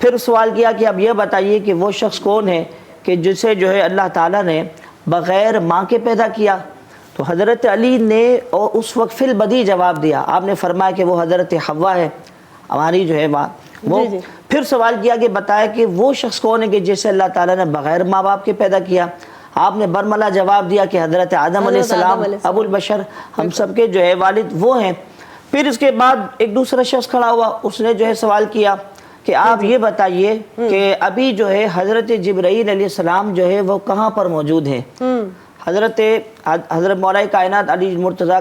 फिर सवाल किया कि अब ये बताइए कि वो शख्स कौन है कि जिसे जो है अल्लाह ताला ने बग़ैर माँ के पैदा किया। तो हज़रत अली ने और उस वक्त फिल बदी जवाब दिया आपने फरमाया कि वो हज़रत हव्वा है हमारी जो है माँ वो। फिर सवाल किया कि बताया कि वो शख्स कौन है कि जिसे अल्लाह ताला ने बग़ैर माँ बाप के पैदा किया। आपने बरमला जवाब दिया कि हज़रत आदम अलैहिस्सलाम अबुल बशर हम सब के जो है वालिद वो हैं। फिर इसके बाद एक दूसरा शख्स खड़ा हुआ उसने जो है सवाल किया کہ آپ یہ بتائیے کہ ابھی جو ہے حضرت جبرائیل علیہ السلام جو ہے وہ کہاں پر موجود ہیں؟ حضرت مولا کائنات علی مرتضیٰ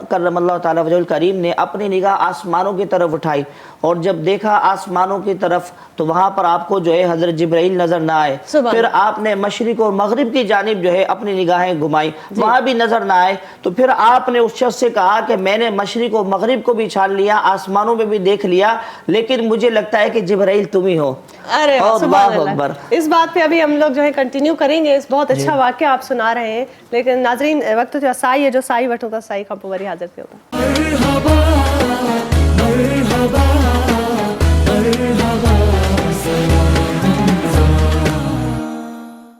کرم اللہ تعالیٰ وجہ الکریم نے اپنی نگاہ آسمانوں کی طرف اٹھائی اور جب دیکھا آسمانوں کی طرف تو وہاں پر آپ کو جو ہے حضرت جبرائیل نظر نہ آئے. پھر آپ نے مشرق اور مغرب کی جانب جو ہے اپنی نگاہیں گھمائی, وہاں بھی نظر نہ آئے. تو پھر آپ نے اس شخص سے کہا کہ میں نے مشرق اور مغرب کو بھی چھان لیا, آسمانوں میں بھی دیکھ لیا, لیکن مجھے لگتا ہے کہ جبرائیل تم ہی ہو. ارے سبحان اللہ اللہ. اکبر. اس بات پہ ابھی ہم لوگ جو ہے کنٹینیو کریں گے, اس بہت اچھا واقعہ آپ سنا رہے ہیں, لیکن ناظرین وقت جو سائی ہے جو سائی وٹھ ہوتا سائی کا پوری حاضر تھے ہوتا.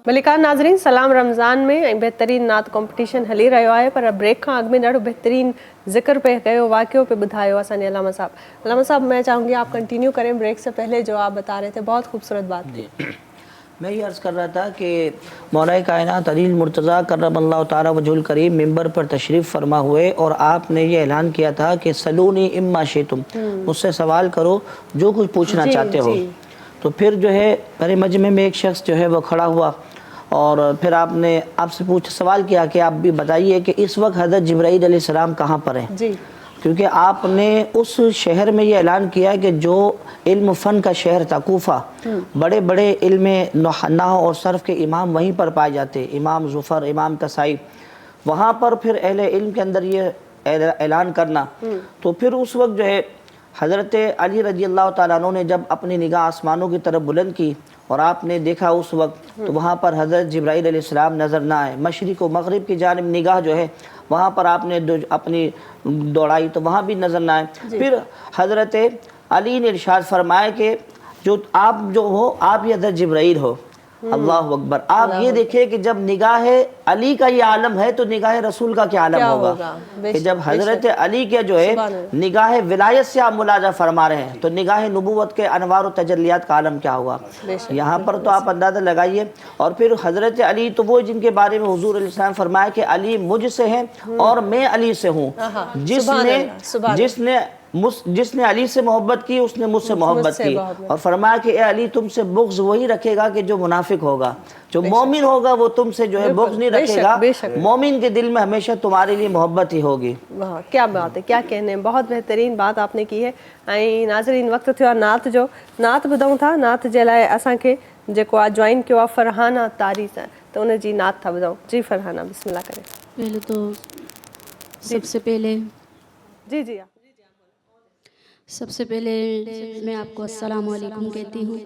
ملکان ناظرین, سلام رمضان میں بہترین نعت کمپٹیشن हली रहियो आहे, पर ब्रेक खां अॻु में ॾाढो बहितरीन ज़िक्र पे कयो, वाक़ियो पे ॿुधायो असांजे अलामा साहब. अलामा साहब मैं चाहूँगी आप कंटिन्यू करें ब्रेक से पहले जो आप बता रहे थे, बहुत खूबसूरत बात थी. میں یہ عرض کر رہا تھا کہ مولا کائنات علی المرتضیٰ کرم اللہ تعالیٰ وجہ الکریم ممبر پر تشریف فرما ہوئے اور آپ نے یہ اعلان کیا تھا کہ سلونی اما شئتم, مجھ سے سوال کرو جو کچھ پوچھنا چاہتے ہو. تو پھر جو ہے میرے مجمع میں ایک شخص جو ہے وہ کھڑا ہوا اور پھر آپ نے آپ سے سوال کیا کہ آپ بھی بتائیے کہ اس وقت حضرت جبرائیل علیہ السلام کہاں پر ہیں. کیونکہ آپ نے اس شہر میں یہ اعلان کیا کہ جو علم فن کا شہر تھا کوفہ, بڑے بڑے علم نحو اور صرف کے امام وہیں پر پائے جاتے, امام ظفر, امام کسائی, وہاں پر پھر اہل علم کے اندر یہ اعلان کرنا. تو پھر اس وقت جو ہے حضرت علی رضی اللہ تعالیٰ عنہ نے جب اپنی نگاہ آسمانوں کی طرف بلند کی اور آپ نے دیکھا اس وقت, تو وہاں پر حضرت جبرائیل علیہ السلام نظر نہ آئے. مشرق و مغرب کی جانب نگاہ جو ہے وہاں پر آپ نے اپنی دوڑائی تو وہاں بھی نظر نہ آئے. پھر حضرت علی نے ارشاد فرمایا کہ جو آپ جو ہو آپ یہ حضرت جبرائیل ہو. اللہ اکبر. آپ یہ دیکھیں کہ جب نگاہ علی کا یہ عالم ہے تو نگاہ رسول کا کیا عالم ہوگا, کہ جب حضرت علی کے جو ہے نگاہ ولایت سے آپ ملاحظہ فرما رہے ہیں تو نگاہ نبوت کے انوار و تجلیات کا عالم کیا ہوگا. یہاں پر تو آپ اندازہ لگائیے. اور پھر حضرت علی تو وہ جن کے بارے میں حضور علیہ السلام فرمایا کہ علی مجھ سے ہیں اور میں علی سے ہوں. جس نے علی سے محبت کی اس نے مجھ سے محبت کی, اور فرمایا کہ اے علی تم سے بغض وہی رکھے گا کہ جو منافق ہوگا, جو مومن ہوگا وہ تم سے جو ہے بغض نہیں رکھے گا, مومن کے دل میں ہمیشہ تمہارے لیے محبت ہی ہوگی. واہ کیا بات ہے, کیا کہنے, بہت بہترین بات آپ نے کی ہے. ऐं नाज़रीन वक़्तु थियो आहे नात जो. नात ॿुधूं था, नात जे लाइ असांखे जेको आहे जॉइन कयो आहे फरहाना तारी सां, त उन जी नात था ॿुधूं. जी फरहाना बिस्मिल्लाह करें. पहले तो सबसे पहले जी जी सबसे पहले मैं आपको अस्सलाम वालेकुम कहती हूँ.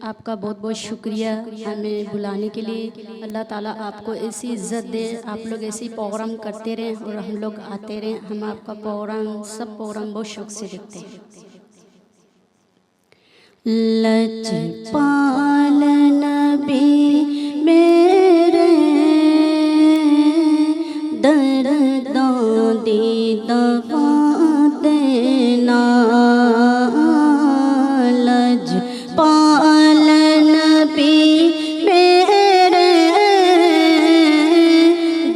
आपका बहुत बहुत शुक्रिया हमें बुलाने के लिए. अल्लाह ताला आपको ऐसी इज़्ज़त दे, आप लोग ऐसी प्रोग्राम करते रहें और हम लोग आते रहें. हम आपका प्रोग्राम सब प्रोग्राम बहुत शौक़ से देखते हैं. लजपाल नबी मेरे दर्दों दी दवा देना, लजपाल नबी मेरे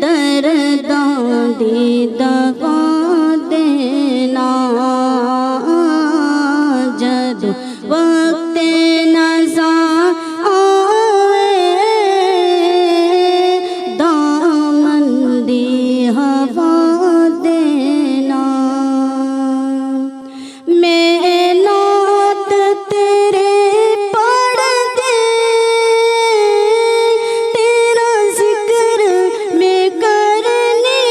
दर्दों दी दवा देना, जद वक्त नज़ा आवे दामन दी हवा देना. मैं नात तेरे पढ़ते तेरा जिक्र मैं करनी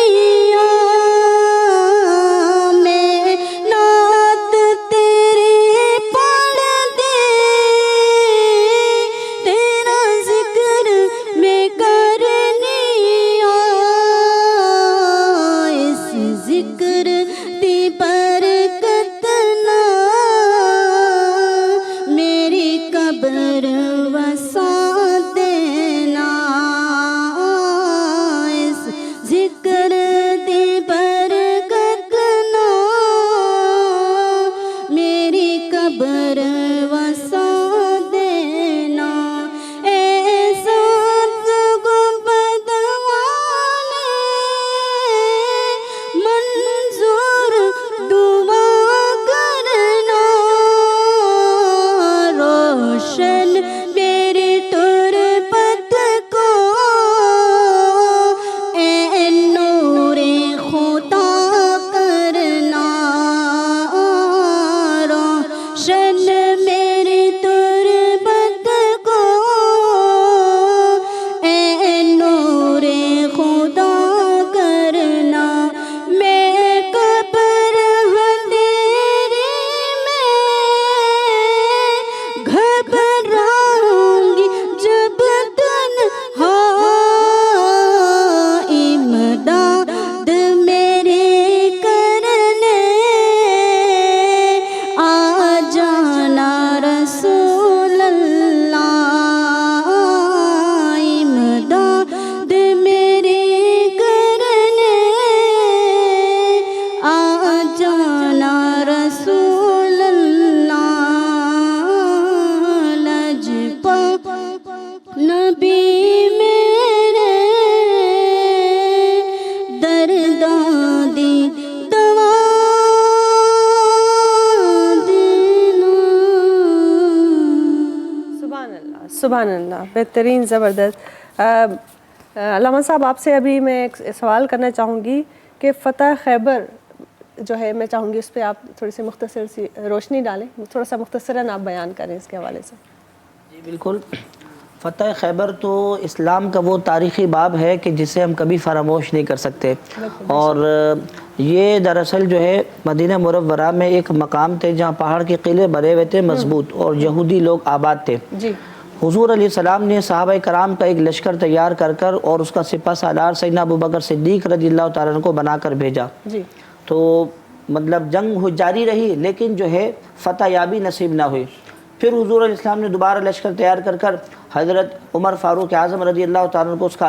سبحان اللہ، بہترین، زبردست۔ علامہ صاحب آپ سے ابھی میں ایک سوال کرنا چاہوں گی کہ فتح خیبر جو ہے، میں چاہوں گی اس پہ آپ تھوڑی سی مختصر سی روشنی ڈالیں، تھوڑا سا مختصراً آپ بیان کریں اس کے حوالے سے۔ جی بالکل، فتح خیبر تو اسلام کا وہ تاریخی باب ہے کہ جسے ہم کبھی فراموش نہیں کر سکتے، اور یہ دراصل جو ہے مدینہ منورہ میں ایک مقام تھے جہاں پہاڑ کے قلعے بنے ہوئے تھے مضبوط، اور یہودی لوگ آباد تھے۔ جی، حضور علیہ السلام نے صحابہ کرام کا ایک لشکر تیار کر اور اس کا سپہ سالار سیدنا ابوبکر صدیق رضی اللہ تعالیٰ عنہ کو بنا کر بھیجا۔ جی، تو مطلب جنگ جاری رہی، لیکن جو ہے فتح یابی نصیب نہ ہوئی۔ پھر حضور علیہ السلام نے دوبارہ لشکر تیار کر حضرت عمر فاروق اعظم رضی اللہ تعالیٰ عنہ کو اس کا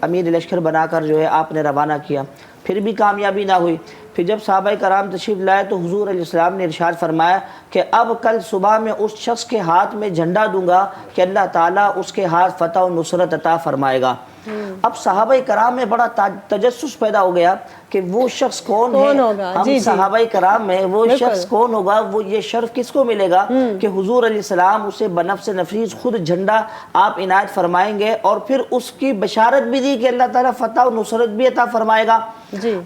امیر لشکر بنا کر جو ہے آپ نے روانہ کیا، پھر بھی کامیابی نہ ہوئی۔ پھر جب صحابہ کرام تشریف لائے تو حضور علیہ السلام نے ارشاد فرمایا کہ اب کل صبح میں اس شخص کے ہاتھ میں جھنڈا دوں گا کہ اللہ تعالیٰ اس کے ہاتھ فتح و نصرت عطا فرمائے گا۔ اب صحابہ کرام میں بڑا تجسس پیدا ہو گیا کہ وہ شخص کون ہے، ہم صحابہ کرام میں وہ شخص کون ہوگا، وہ یہ شرف کس کو ملے گا کہ حضور علیہ السلام اسے بنفس نفیس خود جھنڈا آپ عنایت فرمائیں گے، اور پھر اس کی بشارت بھی دی کہ اللہ تعالیٰ فتح و نصرت بھی عطا فرمائے گا۔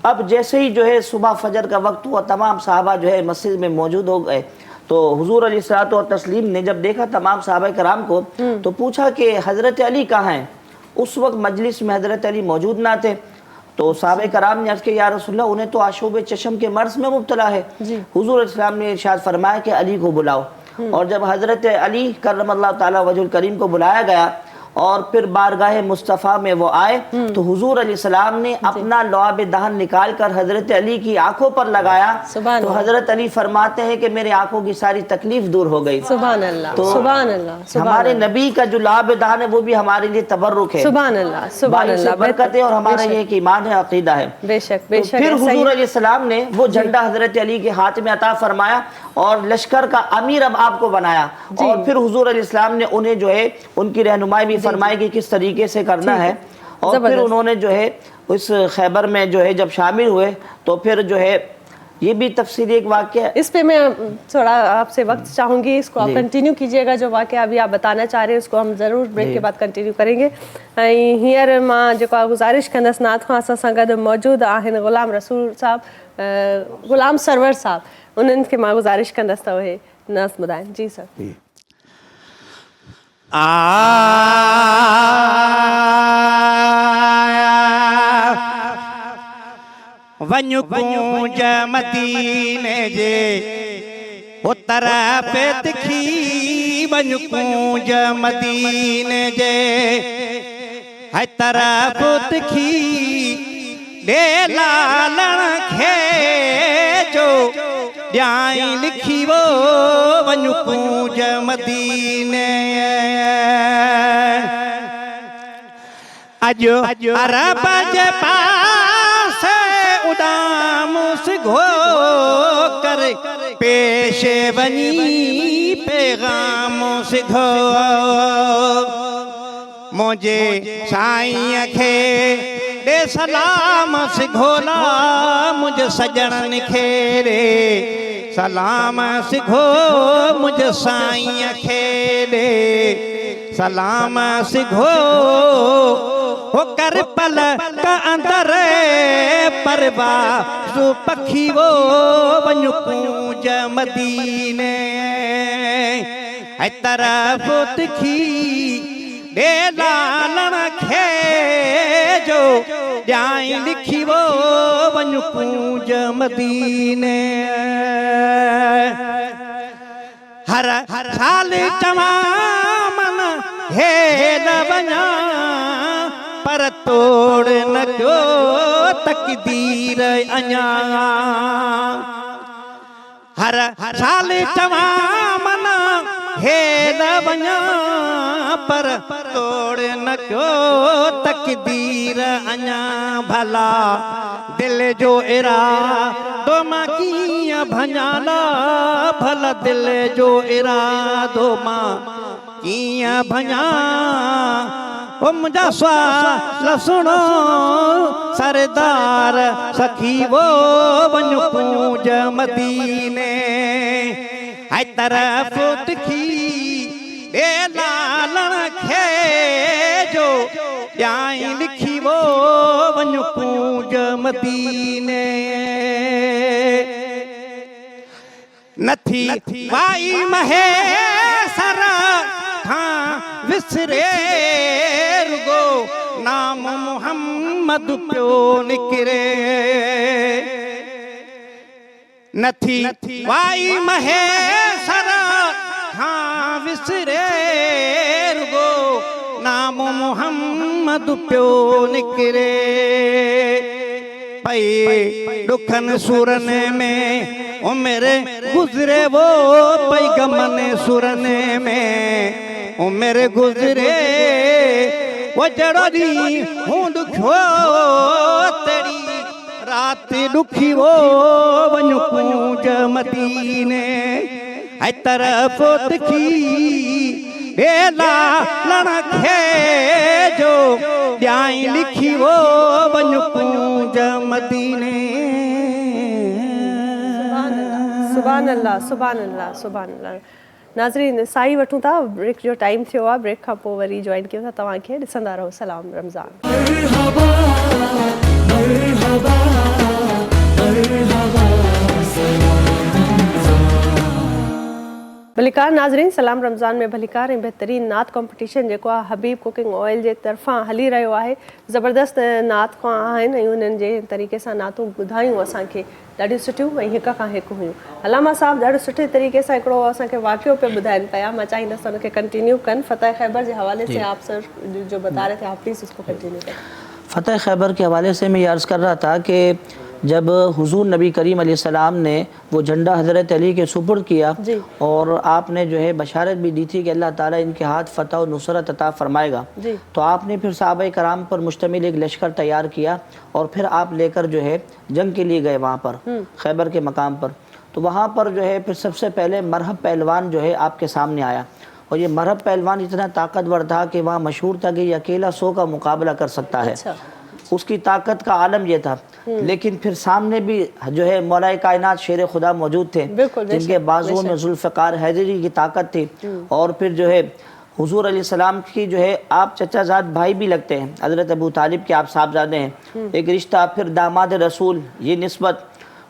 اب جیسے ہی جو ہے صبح فجر کا وقت ہوا، تمام صحابہ جو ہے مسجد میں موجود ہو گئے، تو حضور علیہ الصلوۃ والتسلیم نے جب دیکھا تمام صحابہ کرام کو تو پوچھا کہ حضرت علی کہاں ہیں؟ اس وقت مجلس میں حضرت علی موجود نہ تھے، تو صحابہ کرام نے عرض کیا یا رسول اللہ انہیں تو آشوب چشم کے مرض میں مبتلا ہے۔ حضور علیہ السلام نے ارشاد فرمایا کہ علی کو بلاؤ، اور جب حضرت علی کرم اللہ تعالیٰ وجہ الکریم کو بلایا گیا اور پھر بارگاہ مصطفیٰ میں وہ آئے تو حضور علیہ السلام نے اپنا لعاب دہن نکال کر حضرت علی کی آنکھوں پر لگایا، تو حضرت علی فرماتے ہیں کہ میرے آنکھوں کی ساری تکلیف دور ہو گئی۔ سبحان اللہ، تو سبحان اللہ، ہمارے نبی کا جو لعاب دہن ہے وہ بھی ہمارے لیے تبرک ہے، سبحان اللہ، سبحان باعث اللہ، برکت ہے، اور ہمارا یہ ایک ایمان ہے، عقیدہ ہے۔ بے شک، بے شک۔ پھر حضور علیہ السلام نے وہ جھنڈا حضرت علی کے ہاتھ میں عطا فرمایا اور لشکر کا امیر اب آپ کو بنایا، اور پھر حضور علیہ السلام نے انہیں جو ہے ان کی رہنمائی بھی فرمائی کہ کس طریقے سے کرنا ہے، اور پھر انہوں نے جو ہے اس خیبر میں جو ہے جب شامل ہوئے تو پھر جو ہے یہ بھی تفصیلی ایک واقعہ ہے، اس پہ میں تھوڑا آپ سے وقت چاہوں گی، اس کو آپ کنٹینیو کیجئے گا، جو واقعہ ابھی آپ بتانا چاہ رہے ہیں اس کو ہم ضرور بریک کے بعد کنٹینیو کریں گے۔ ہیر ماں جو گزارش کندس نات خواہ اساں گڈ موجود آہن غلام رسول صاحب، غلام سرور صاحب، انہن کے ماں گزارش کندس تو ہے ناس بدائیں۔ جی سر۔ ونج کونج مدینے جے او طرف تکھی، ونج کونج مدینے جے ہے طرف تکھی، دے لالن کھے جو ڈیائیں لکھی وہ ونج کونج مدینے۔ اجو عرب جے پاس اڈام سگھو کر پیش ونی پیغام سگھو، مجھے سائیں کھے دے سلام سگھولا، مجھے سجنن کھے دے سلام سگھو، مجھے سائیں کھے دے سلام سگھو، ہو کر پل کا اندر پرواز پکھی وہ ونج کونج مدینے، ہے طرف تکھی دے لالن کھے جو ڈیائیں لکھی وہ ونج کونج مدینے۔ ہر سال چوامن ہے نہ بنا پر توڑ نہ کو تقدیر اñا، ہر سال چوامن ہے نہ بنا پر توڑ نہ کو تقدیر اñا، بھلا دل جو ارادو ماں کیاں بھنجالا، بھلا دل جو ارادو ماں کیاں بھنجا، او مجھا سوال سنو سردار سکھی وہ ونج کونج مدینے، ہے طرف تکھی اے لالن کھے جو ॼाई लिखी वो वञ कूंज मदीने नथी वाई महे सर खां विसरे रुगो नाम मुहम्मद पियो निकिरे नथी वाई महे सर खां विसरे रुगो नाम मुहम्मद पियो निकिरे पई दुखन सुरन में उम्र गुजरे वो पई गमन सुरन में उम्र गुजरे वो जड़ो दी हूं दुखो तेरी रात दुखी वो वञ कूंज मदीने ऐं तरफ़ तिखी ए लालण खे जो ॼाई लिखी वो वञ कूंज मदीने सुभान अल्लाह सुभान अल्लाह सुभान अल्लाह। नाज़रीन साई वठूं था, ब्रेक जो टाइम थियो आहे, ब्रेक खां पोइ वरी जॉइन कयूं था तव्हांखे। ॾिसंदा रहो सलाम रमज़ान। भलीकार नाज़रीन, सलाम रमज़ान में भलीकार ऐं बहितरीन नात कॉम्पिटिशन जेको आहे हबीब कुकिंग ऑयल जे तरफ़ां हली रहियो आहे। ज़बरदस्त नात खां आहिनि ऐं उन्हनि जे तरीक़े सां नातूं ॿुधायूं असांखे ॾाढियूं सुठियूं ऐं हिक खां हिकु हुयूं। अलामा साहब ॾाढो सुठे तरीक़े सां हिकिड़ो असांखे वाक़ियो पिया ॿुधाइनि पिया, मां चाहींदसि उनखे कंटिन्यू कनि। फ़तह ख़ैबर जे हवाले से आप सर जो बता रहे थे, आप प्लीज़ उसको कंटिन्यू करें। फ़तह खैबर के हवाले से मैं ये अर्ज़ कर रहा था कि जब हुजूर नबी करीम अलैहिस्सलाम ने वो झंडा हज़रत अली के सुपुर्द किया और आपने जो है बशारत भी दी थी कि अल्लाह ताला इनके हाथ फ़तह और नुसरत अता फरमाएगा, तो आपने फिर सहाबा कराम पर मुश्तमिल एक लश्कर तैयार किया और फिर आप लेकर जो है जंग के लिए गए वहाँ पर खैबर के मकाम पर। तो वहाँ पर जो है फिर सबसे पहले मरहब पहलवान जो है आपके सामने आया और ये मरहब पहलवान इतना ताकतवर था कि वहाँ मशहूर था कि ये अकेला 100 का मुकाबला कर सकता है। उसकी ताकत का आलम ये था। लेकिन फिर सामने भी जो है मौलाए कायनात शेर खुदा मौजूद थे जिनके बाजुओं में जुल्फ़िकार हैदरी की ताकत थी। और फिर जो है हुजूर अलैहिस्सलाम की जो है आप चचाजाद भाई भी लगते हैं, हज़रत अबू तालिब के आप साहबजादे हैं, एक रिश्ता, फिर दामाद रसूल ये निस्बत।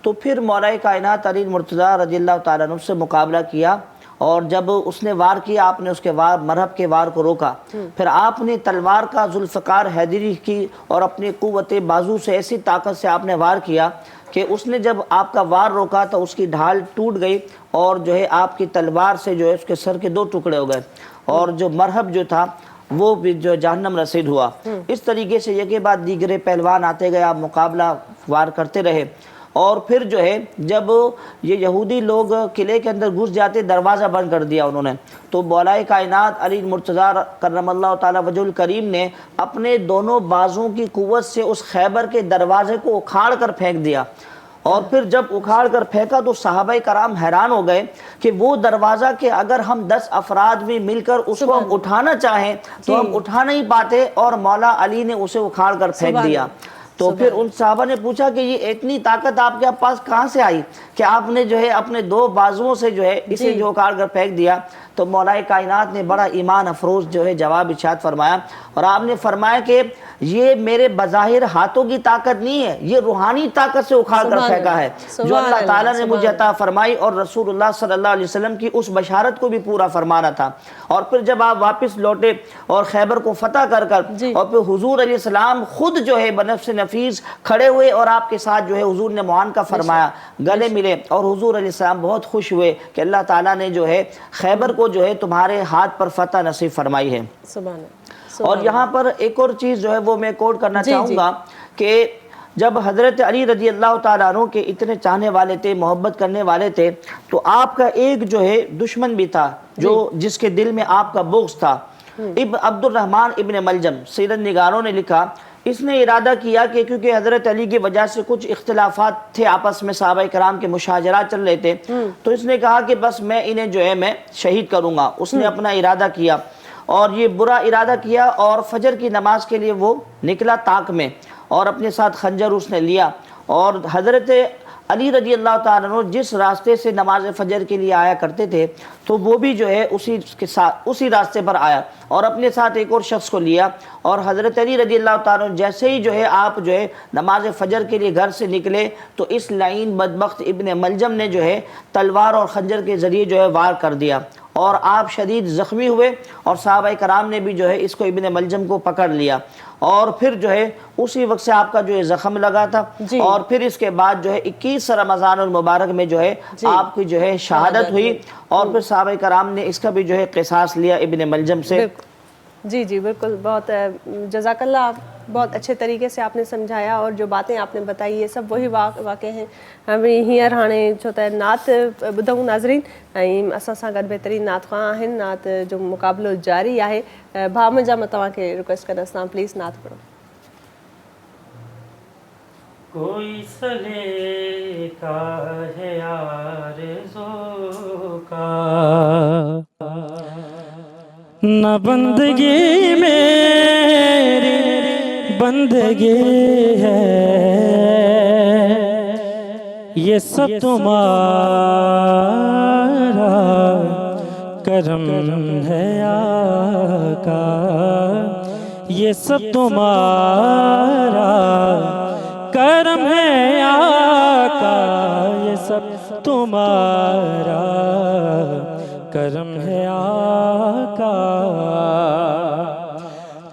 तो फिर मौलाए कायनात अली मुर्तज़ा रज़ियल्लाहु ताला अन्हु से मुकाबला किया और जब उसने वार किया आपने उसके वार मरहब के वार को रोका। फिर आपने तलवार का जुल्फ़िकार हैदरी की और अपनी क़ुव्वत बाजू से ऐसी ताकत से आपने वार किया कि उसने जब आपका वार रोका तो उसकी ढाल टूट गई और जो है आपकी तलवार से जो है उसके सर के 2 टुकड़े हो गए और जो मरहब जो था वो भी जो जहन्नम रसीद हुआ। इस तरीके से एक के बाद दीगरे पहलवान आते गए, आप मुकाबला वार करते रहे। और फिर जो है जब ये यहूदी लोग किले के अंदर घुस जाते, दरवाज़ा बंद कर दिया उन्होंने, तो मौलाए कायनात अली मुर्तज़ा करमल्लाहु ताला वजहुल करीम ने अपने दोनों बाजुओं की कुव्वत से उस खैबर के दरवाजे को उखाड़ कर फेंक दिया। और फिर जब उखाड़ कर फेंका तो सहाबाए कराम हैरान हो गए कि वो दरवाज़ा के अगर हम 10 अफराद में मिलकर उसको हम उठाना चाहें तो हम उठा नहीं पाते और मौला अली ने उसे उखाड़ कर फेंक दिया। तो फिर उन साहबा ने पूछा कि ये इतनी ताकत आपके पास कहाँ से आई कि आपने जो है अपने 2 बाजुओं से जो है इसे जो उखाड़ कर फेंक दिया। तो मौलाए कायनात ने बड़ा ईमान अफरोज जो है जवाब इरशाद फरमाया और आपने फरमाया कि ये मेरे बज़ाहिर हाथों की ताकत नहीं है, ये रूहानी ताकत से उखाड़ कर फेंका है जो अल्लाह ताला ने मुझे अता फरमाई और रसूलुल्लाह सल्लल्लाहु अलैहि वसल्लम की उस बशारत को भी पूरा फरमाना था। और फिर जब आप वापस लौटे और खैबर को फतह कर कर और फिर हुजूर अलैहिस्सलाम खुद जो है बनफ्स नफीस खड़े हुए और आपके साथ जो है हुजूर ने मुआनका फरमाया, गले मिले और हुजूर अलैहिस्सलाम बहुत खुश हुए कि अल्लाह ताला ने जो है खैबर को जो है तुम्हारे हाथ पर फतह नसीब फरमाई है। और यहाँ पर एक और चीज़ जो है वो मैं कोट करना चाहूँगा कि जब हज़रत अली रज़ी अल्लाह ताला अन्हु के इतने चाहने वाले थे, मोहब्बत करने वाले थे, तो आपका एक जो है दुश्मन भी था जो जिसके दिल में आपका बुग़्ज़ था। अब्दुर्रहमान इब्न मलजम सीरत निगारों ने लिखा, इसने इरादा किया कि क्योंकि हज़रत अली की वजह से कुछ इख्तिलाफात थे आपस में, सहाबा कराम के मुशाजरात चल रहे थे, तो इसने कहा कि बस मैं इन्हें जो है मैं शहीद करूँगा। उसने अपना इरादा किया और ये बुरा इरादा किया और फजर की नमाज के लिए वो निकला ताक में और अपने साथ खंजर उसने लिया और हज़रत علی رضی اللہ تعالیٰ عنہ جس راستے سے نماز فجر کے لیے آیا کرتے تھے تو وہ بھی جو ہے اسی راستے پر آیا اور اپنے ساتھ ایک اور شخص کو لیا، اور حضرت علی رضی اللہ تعالیٰ عنہ جیسے ہی جو ہے آپ جو ہے نماز فجر کے لیے گھر سے نکلے تو اس لعین بدبخت ابن ملجم نے جو ہے تلوار اور خنجر کے ذریعے جو ہے وار کر دیا اور آپ شدید زخمی ہوئے، اور صحابہ کرام نے بھی جو ہے اس کو ابن ملجم کو پکڑ لیا، اور پھر جو ہے اسی وقت سے آپ کا جو ہے زخم لگا تھا، اور پھر اس کے بعد جو ہے 21 رمضان المبارک میں جو ہے آپ کی جو ہے شہادت ہوئی، اور پھر صحابہ کرام نے اس کا بھی جو ہے قصاص لیا ابن ملجم سے۔ جی جی بالکل، بہت جزاک اللہ، بہت اچھے طریقے سے آپ نے سمجھایا، اور جو باتیں آپ نے بتائی یہ سب وہی واقع ہیں۔ ہمیں ہیئر ہانے چھو تا نعت ॿुधूं नाज़रीन، ऐं असां सां गॾु बहितरीन नात ख़्वां आहिनि। नात जो मुक़ाबिलो जारी आहे। भाउ मुंहिंजा मां तव्हांखे रिक्वेस्ट कंदसि, तव्हां प्लीज़ नात पढ़ो। कोई सलीका है आरज़ू का, न बंदगी मेरी बंदगी है, ये सब तुम्हारा करम है आका, ये सब तुम्हारा करम है आका, ये सब तुम्हारा करम है आका।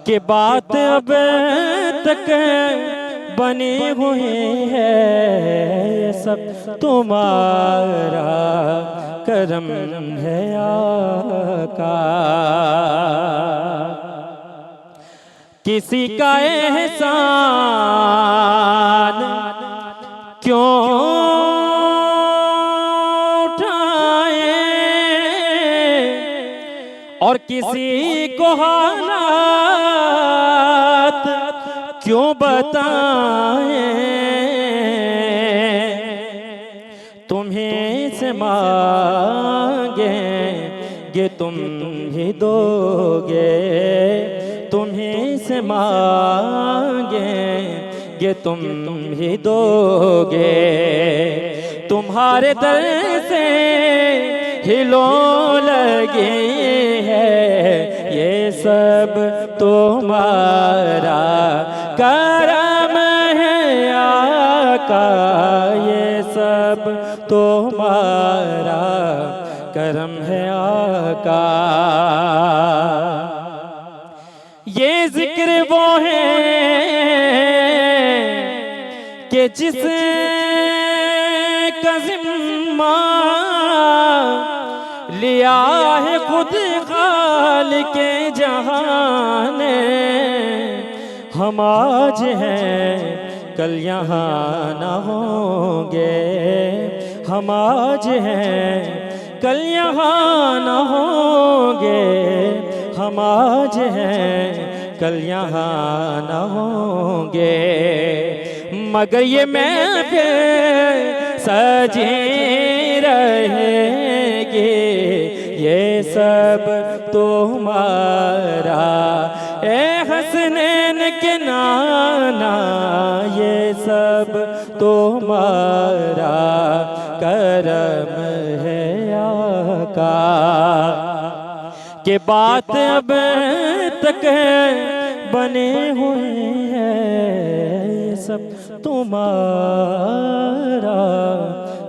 कि बात अब तक बनी हुई है, ये सब तुम्हारा करम है आका। किसी का एहसान क्यों उठाए और किसी को हालात क्यों बताए, तुम्हीं से मांगेंगे तुम ही दोगे, तुम्हीं से मांगेंगे तुम ही दोगे, तुम्हारे दर से हिलो लगी है, ये सब तुम्हारा करम है आका, ये सब तुम्हारा करम है आका। ये जिक्र वो है कि जिसे का ज़िम्मा लिया है खुद खालिक़े जहां ने, हम आज हैं कल यहाँ न होंगे, हम आज हैं कल यहाँ न होंगे, हम आज हैं कल यहाँ न होंगे, मगर ये महफ़िल सजी रहेगी, ये सब तुम्हारा ए हसनैन के नाना, ये सब तुम्हारा करम है आका। कि बात अब तक बने हुए हैं, सब तुम्हारा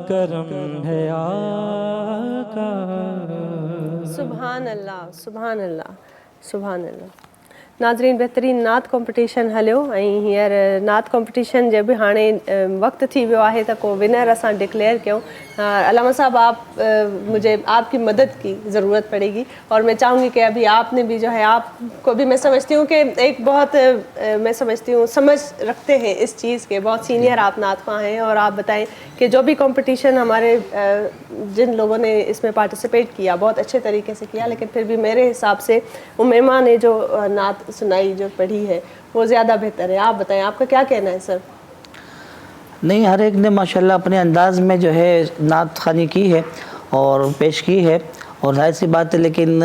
करम है आका। सुभान अल्लाह, सुभान अल्लाह, सुभान अल्लाह। नाज़रीन, बहितरीन नात कॉम्पिटिशन हलियो, ऐं हींअर नात कॉम्पिटिशन जे बि हाणे वक़्तु थी वियो आहे त को विनर असां डिक्लेयर कयूं। अलामा साहब, मुझे आपकी मदद की ज़रूरत पड़ेगी, और मैं चाहूँगी कि अभी आपने भी जो है, आपको भी मैं समझती हूँ कि एक बहुत मैं समझती हूँ समझ रखते हैं इस चीज़ के, बहुत सीनियर आप नात ख़्वां हैं, और आप बताएं कि जो भी कंपटीशन हमारे जिन लोगों ने इसमें पार्टिसिपेट किया बहुत अच्छे तरीके से किया, लेकिन फिर भी मेरे हिसाब से उम्मेमा ने जो नात सुनाई, जो पढ़ी है, वो ज़्यादा बेहतर है। आप बताएं, आपका क्या कहना है सर? नहीं, हर एक ने माशाल्लाह अपने अंदाज़ में जो है नात ख़वानी की है और पेश की है, اور ظاہر سی بات ہے لیکن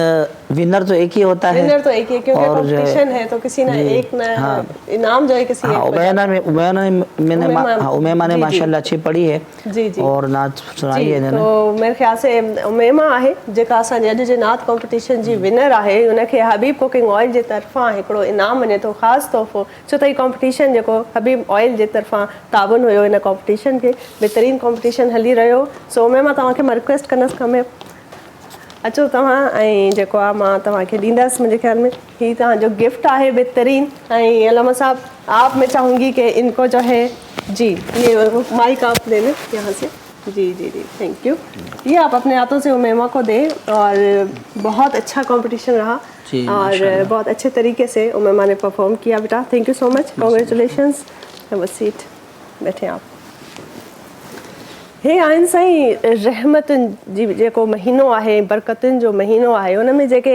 ونر تو ایک ہی ہوتا ہے. ونر تو ایک ہی ہے کیونکہ اور جو ہے کمپٹیشن ہے تو کسی نہ ایک نہ انعام جو ہے کسی ایک کو جاتا ہے. امیمہ نے ماشاء اللہ اچھی پڑھی ہے جی جی اور نعت سنائی ہے انہوں نے. تو میرے خیال سے امیمہ ہے जेका असांजे अॼु जे नात कॉम्पिटिशन जी विनर आहे उनखे हबीब कुकिंग ऑयल जे तरफ़ां हिकिड़ो इनाम वञे थो ख़ासि तोहफ़ो. छो त हीउ कॉम्पिटिशन जेको हबीब ऑयल जे तरफ़ां ताबन हुयो इन कॉम्पिटिशन खे बहितरीनु कॉम्पिटिशन हली रहियो. सो उमेमा तव्हांखे मां रिक्वेस्ट कंदसि कमे अचो तव्हां ऐं जेको आहे मां तव्हांखे ॾींदसि. मुंहिंजे ख्याल में हीउ तव्हांजो गिफ्ट आहे बहितरीनु. ऐं अलामा साहब आप मैं चाहूँगी कि इनको जो है जी ये माइक आप ले लें यहाँ से. जी जी जी थैंक यू. ये आप अपने हाथों से उमेमा को दें और बहुत अच्छा कंपटीशन रहा और बहुत अच्छे तरीके से उमेमा ने परफॉर्म किया. बेटा thank you so much. Congratulations. Have a seat. बैठे आप. हे आहिनि साईं रहमतुनि जी जेको महीनो आहे बरकतुनि जो महीनो आहे उन में जेके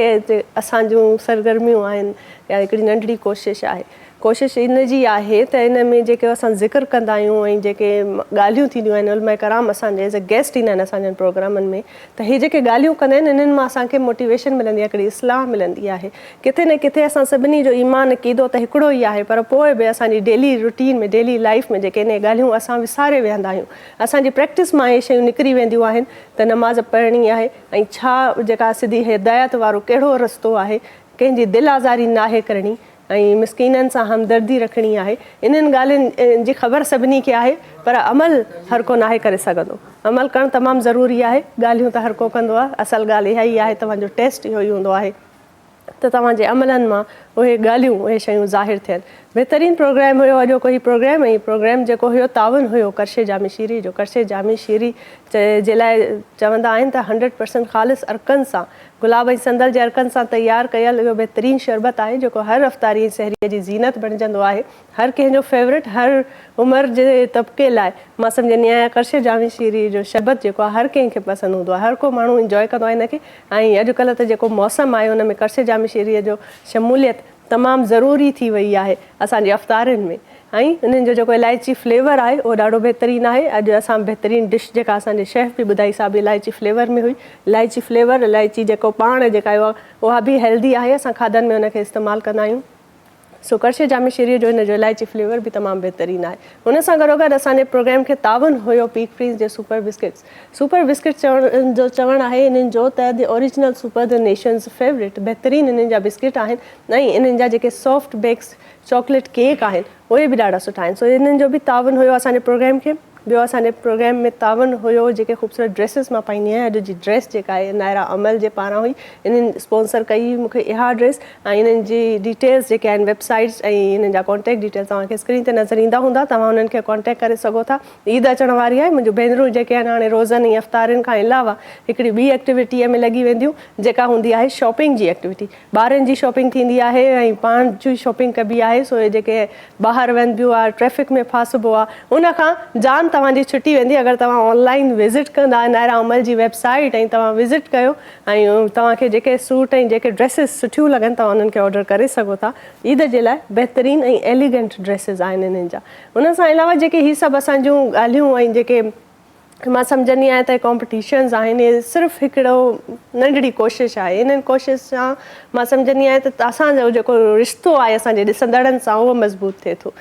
असां जूं सरगर्मियूं आहिनि या हिकिड़ी नंढड़ी कोशिशि आहे. कोशिशि इन जी आहे त इन में जेके असां ज़िक्र कंदा आहियूं ऐं जेके ॻाल्हियूं थींदियूं आहिनि उलमा कराम असांजे एज़ अ गेस्ट ईंदा आहिनि असांजनि प्रोग्रामनि में त हे जेके ॻाल्हियूं कंदा आहिनि इन्हनि मां असांखे मोटिवेशन मिलंदी आहे हिकिड़ी इस्लाह मिलंदी आहे. किथे न किथे असां सभिनी जो ईमान अक़ीदो त हिकिड़ो ई आहे पर पोइ बि असांजी डेली रूटीन में डेली लाइफ में जेके इन ॻाल्हियूं असां विसारे वेहंदा आहियूं असांजी प्रैक्टिस मां इहे शयूं निकिरी वेंदियूं आहिनि त नमाज़ पढ़णी आहे ऐं छा जेका सिधी हिदायत वारो कहिड़ो रस्तो आहे कंहिंजी दिलि आज़ारी नाहे करणी ऐं मिसकीननि सां हमदर्दी रखणी आहे. इन्हनि ॻाल्हियुनि जी ख़बर सभिनी खे आहे पर अमल हर को नाहे करे सघंदो. अमल करणु तमामु ज़रूरी आहे. ॻाल्हियूं त हर को कंदो आहे. असल ॻाल्हि इहा ई आहे तव्हांजो टेस्ट इहो ई हूंदो आहे त तव्हांजे अमलनि मां उहे ॻाल्हियूं उहे शयूं ज़ाहिर थियनि. बहितरीनु प्रोग्राम हुयो अॼो कोई प्रोग्राम ऐं प्रोग्राम जेको हुयो तावन हुयो करशे जामी शीरी जो. करशे जामी शीरी जे लाइ चवंदा आहिनि त 100% ख़ालिस अर्कनि सां गुलाब ऐं संदल जे अर्कनि सां तयारु कयल इहो बहितरीनु शरबत आहे जेको हर अफ़्तारी ऐं सहरीअ जी ज़ीनत बणिजंदो आहे. हर कंहिंजो फेवरेट हर उमिरि जे तबिके लाइ मां सम्झंदी आहियां करशे जामी शीरी जो शरबत जेको आहे हर कंहिंखे पसंदि हूंदो आहे. हर को माण्हू इंजॉय कंदो आहे हिनखे. ऐं अॼुकल्ह त जेको मौसमु आहे उन में करशे जामी शीरीअ जो शमूलियत तमामु ज़रूरी थी वई आहे असांजे अफ़्तारनि में. ऐं इन्हनि जो जेको इलायची फ्लेवर आहे उहो ॾाढो बहितरीनु आहे. अॼु असां बहितरीनु डिश जेका असांजे शेफ बि ॿुधाई साहब इलायची फ्लेवर में हुई. इलायची फ्लेवर इलायची जेको पाण जेका आहे उहा बि हेल्दी आहे. असां खाधनि में उनखे इस्तेमालु कंदा आहियूं. सो करशे जामी शीरीअ जो हिन जो इलायची फ्लेवर बि तमामु बहितरीनु आहे. हुन सां गॾोगॾु असांजे प्रोग्राम खे तावन हुयो पीक फ्रीज़ जे सुपर बिस्किट्स. सुपर बिस्किट चवणु आहे इन्हनि जो त the original super the nation's favourite बहितरीनु इन्हनि जा बिस्किट आहिनि ऐं इन्हनि जा जेके सॉफ्ट बेक्स चॉकलेट केक आहिनि उहे बि ॾाढा सुठा आहिनि. सो इन्हनि जो बि तावन हुयो असांजे प्रोग्राम खे. ॿियो असांजे प्रोग्राम में तावन हुयो जेके ख़ूबसूरत ड्रेसिस मां पाईंदी आहियां. अॼु जी ड्रेस जेका आहे नायरा अमल जे पारां हुई. इन्हनि स्पॉन्सर कई मूंखे इहा ड्रेस ऐं इन्हनि जी डिटेल्स जेके आहिनि वेबसाइट्स ऐं इन्हनि जा कॉन्टेक्ट डिटेल्स तव्हांखे स्क्रीन ते नज़र ईंदा हूंदा. तव्हां उन्हनि खे कॉन्टेक्ट करे सघो था. ईद अचण वारी आहे. मुंहिंजूं भेनरूं जेके आहिनि हाणे रोज़नि ऐं अफ़्तारनि खां अलावा हिकिड़ी ॿी एक्टिविटीअ में लॻी वेंदियूं जेका हूंदी आहे शॉपिंग जी एक्टिविटी. ॿारनि जी शॉपिंग थींदी आहे ऐं पाण जी शॉपिंग कबी आहे. सो इहे जेके ॿाहिरि वेंदियूं आहे ट्रैफिक में फासिबो आहे उनखां जान तव्हांजी छुटी वेंदी अगरि तव्हां ऑनलाइन विज़िट कंदा नायरा अमल जी वेबसाइट ऐं तव्हां विज़िट कयो ऐं तव्हांखे जेके सूट ऐं जेके ड्रेसिस सुठियूं लॻनि तव्हां उन्हनि खे ऑडर करे सघो था. ईद जे लाइ बहितरीनु ऐं एलिगेंट ड्रेसिस आहिनि इन्हनि जा. उन सां अलावा जेके हीअ सभु असांजूं ॻाल्हियूं ऐं जेके मां सम्झंदी आहियां त कॉम्पिटिशन्स आहिनि इहे सिर्फ़ु हिकिड़ो नंढड़ी कोशिशि आहे. इन्हनि कोशिशि सां मां सम्झंदी आहियां त असांजो जेको रिश्तो आहे असांजे ॾिसंदड़नि सां उहो मज़बूत थिए थो.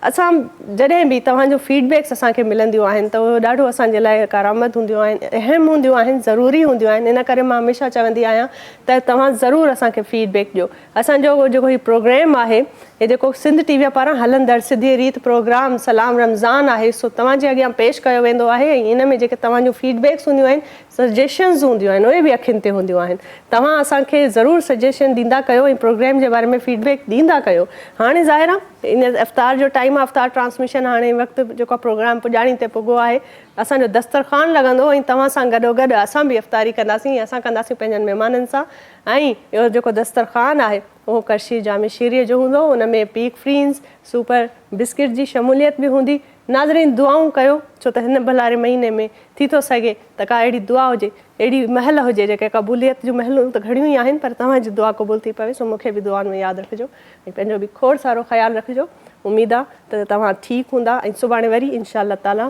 असां जॾहिं बि तव्हांजो फीडबैक्स असांखे मिलंदियूं आहिनि त उहो ॾाढो असांजे लाइ कारआमद हूंदियूं आहिनि अहम हूंदियूं आहिनि ज़रूरी हूंदियूं आहिनि. इन करे मां हमेशह चवंदी आहियां त तव्हां ज़रूरु असांखे फीडबैक ॾियो. असांजो जेको हीउ प्रोग्राम आहे हे जेको सिंध टीवीअ पारां हलंदड़ सिधी रीत प्रोग्राम सलाम रमज़ान आहे सो तव्हांजे अॻियां पेश कयो वेंदो आहे ऐं इन में जेके तव्हांजूं फीडबैक्स हूंदियूं आहिनि सजेशन्स हूंदियूं आहिनि उहे बि अखियुनि ते हूंदियूं आहिनि. तव्हां असांखे ज़रूरु सजेशन ॾींदा कयो ऐं प्रोग्राम जे बारे में फीडबैक ॾींदा कयो. हाणे ज़ाहिर आहे इन इफ़्तार जो टाइम आहे. इफ़्तार ट्रांसमिशन हाणे वक़्तु जेको प्रोग्राम पुॼाणी ते पुॻो आहे. असांजो दस्तरख़ान लॻंदो ऐं तव्हां सां गॾोगॾु असां बि इफ़्तारी कंदासीं. असां कंदासीं पंहिंजनि महिमाननि सां. ऐं इहो जेको दस्तरख़ान आहे उहो करशी जामी शीरीअ जो हूंदो. उन में पीक फ्रीज़ सुपर बिस्किट जी शमूलियत बि हूंदी. नाज़रीन दुआऊं कयो छो त हिन भलारे महीने में थी थो सघे त का अहिड़ी दुआ हुजे अहिड़ी महल हुजे जेके क़बूलियत जूं महलूं त घणियूं ई आहिनि पर तव्हांजी दुआ क़बूल थी पवे. सो मूंखे बि दुआनि में यादि रखिजो ऐं पंहिंजो बि खोड़ सारो ख़्यालु रखिजो. उमेदु आहे त तव्हां ठीकु हूंदा ऐं सुभाणे वरी इंशा अल्लाह ताला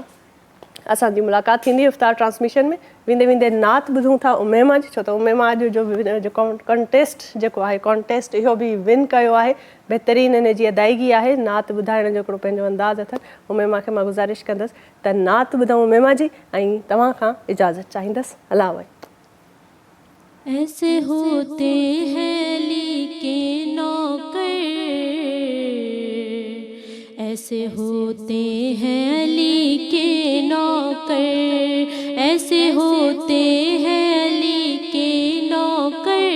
असांजी मुलाक़ात थींदी इफ़्तार ट्रांसमिशन में. वेंदे वेंदे नात ॿुधूं था उमेमा जी, छो त उमेमा अॼु जो कॉन्टेस्ट जेको आहे कॉन्टेस्ट इहो बि विन कयो आहे, बहितरीन इन जी अदायगी आहे, नात ॿुधाइण जो हिकिड़ो पंहिंजो अंदाज़ अथनि। उमेमा खे मां गुज़ारिश कंदसि त नात ॿुधूं उमेमा जी, ऐं तव्हां खां इजाज़त चाहींदसि। अल्लाह वई। ऐसे होते हैं लेके नौकर, ऐसे होते हैं लेके नौकर, ऐसे होते हैं लेके नौकर,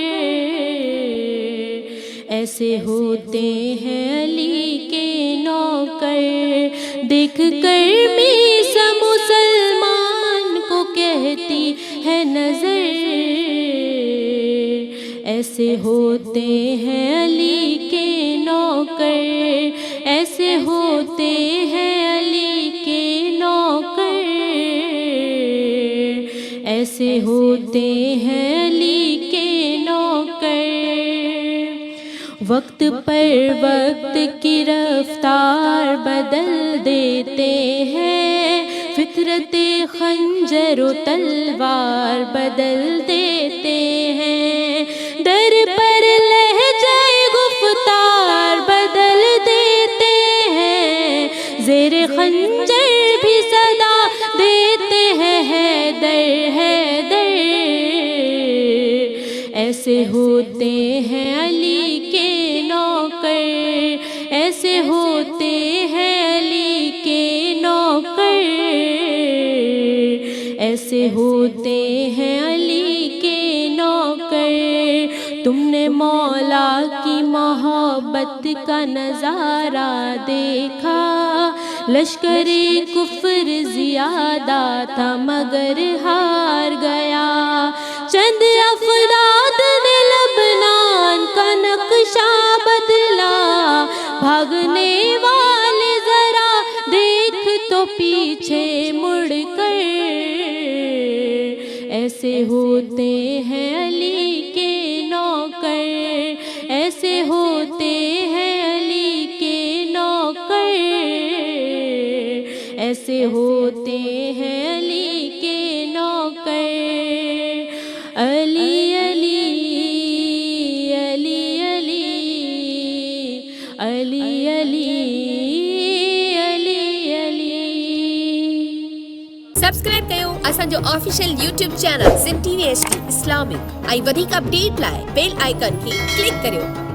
ऐसे होते हैं लेके नौकर। देख कर मीसा मुसलमान को कहती है नजर, ऐसे होते हैं अली के नौकर, ऐसे होते हैं अली के नौकर, ऐसे होते हैं अली के नौकर। वक्त पर वक्त की रफ्तार बदल देते हैं, फितरते खंजर व तलवार बदल देते हैं, दर पर लहजाए गुफ्तार बदल देते हैं, ज़ेरे खंजर भी सदा देते हैं हैदर हैदर। ऐसे होते हैं अली के नौकर, ऐसे होते हैं अली के नौकर, ऐसे होते हैं अली के नौकर। तुमने मौला की मोहब्बत का नज़ारा देखा, लश्करे कुफ्र ज़ियादा था मगर हार गया, चंद अफराद ने लबनान का नक्शा बदला, भागने वाले ज़रा देख तो पीछे मुड़ कर। ऐसे होते हैं अली के नौकर, ऐसे होते हैं अली के नौकर, ऐसे होते हैं अली के नौकर। अली अली अली अली अली अली अली अली। सब्सक्राइब कयो असांजो official YouTube channel Sindh TV HD Islamic, ऐं वधीक अपडेट लाइ बेल आइकन खे क्लिक करियो।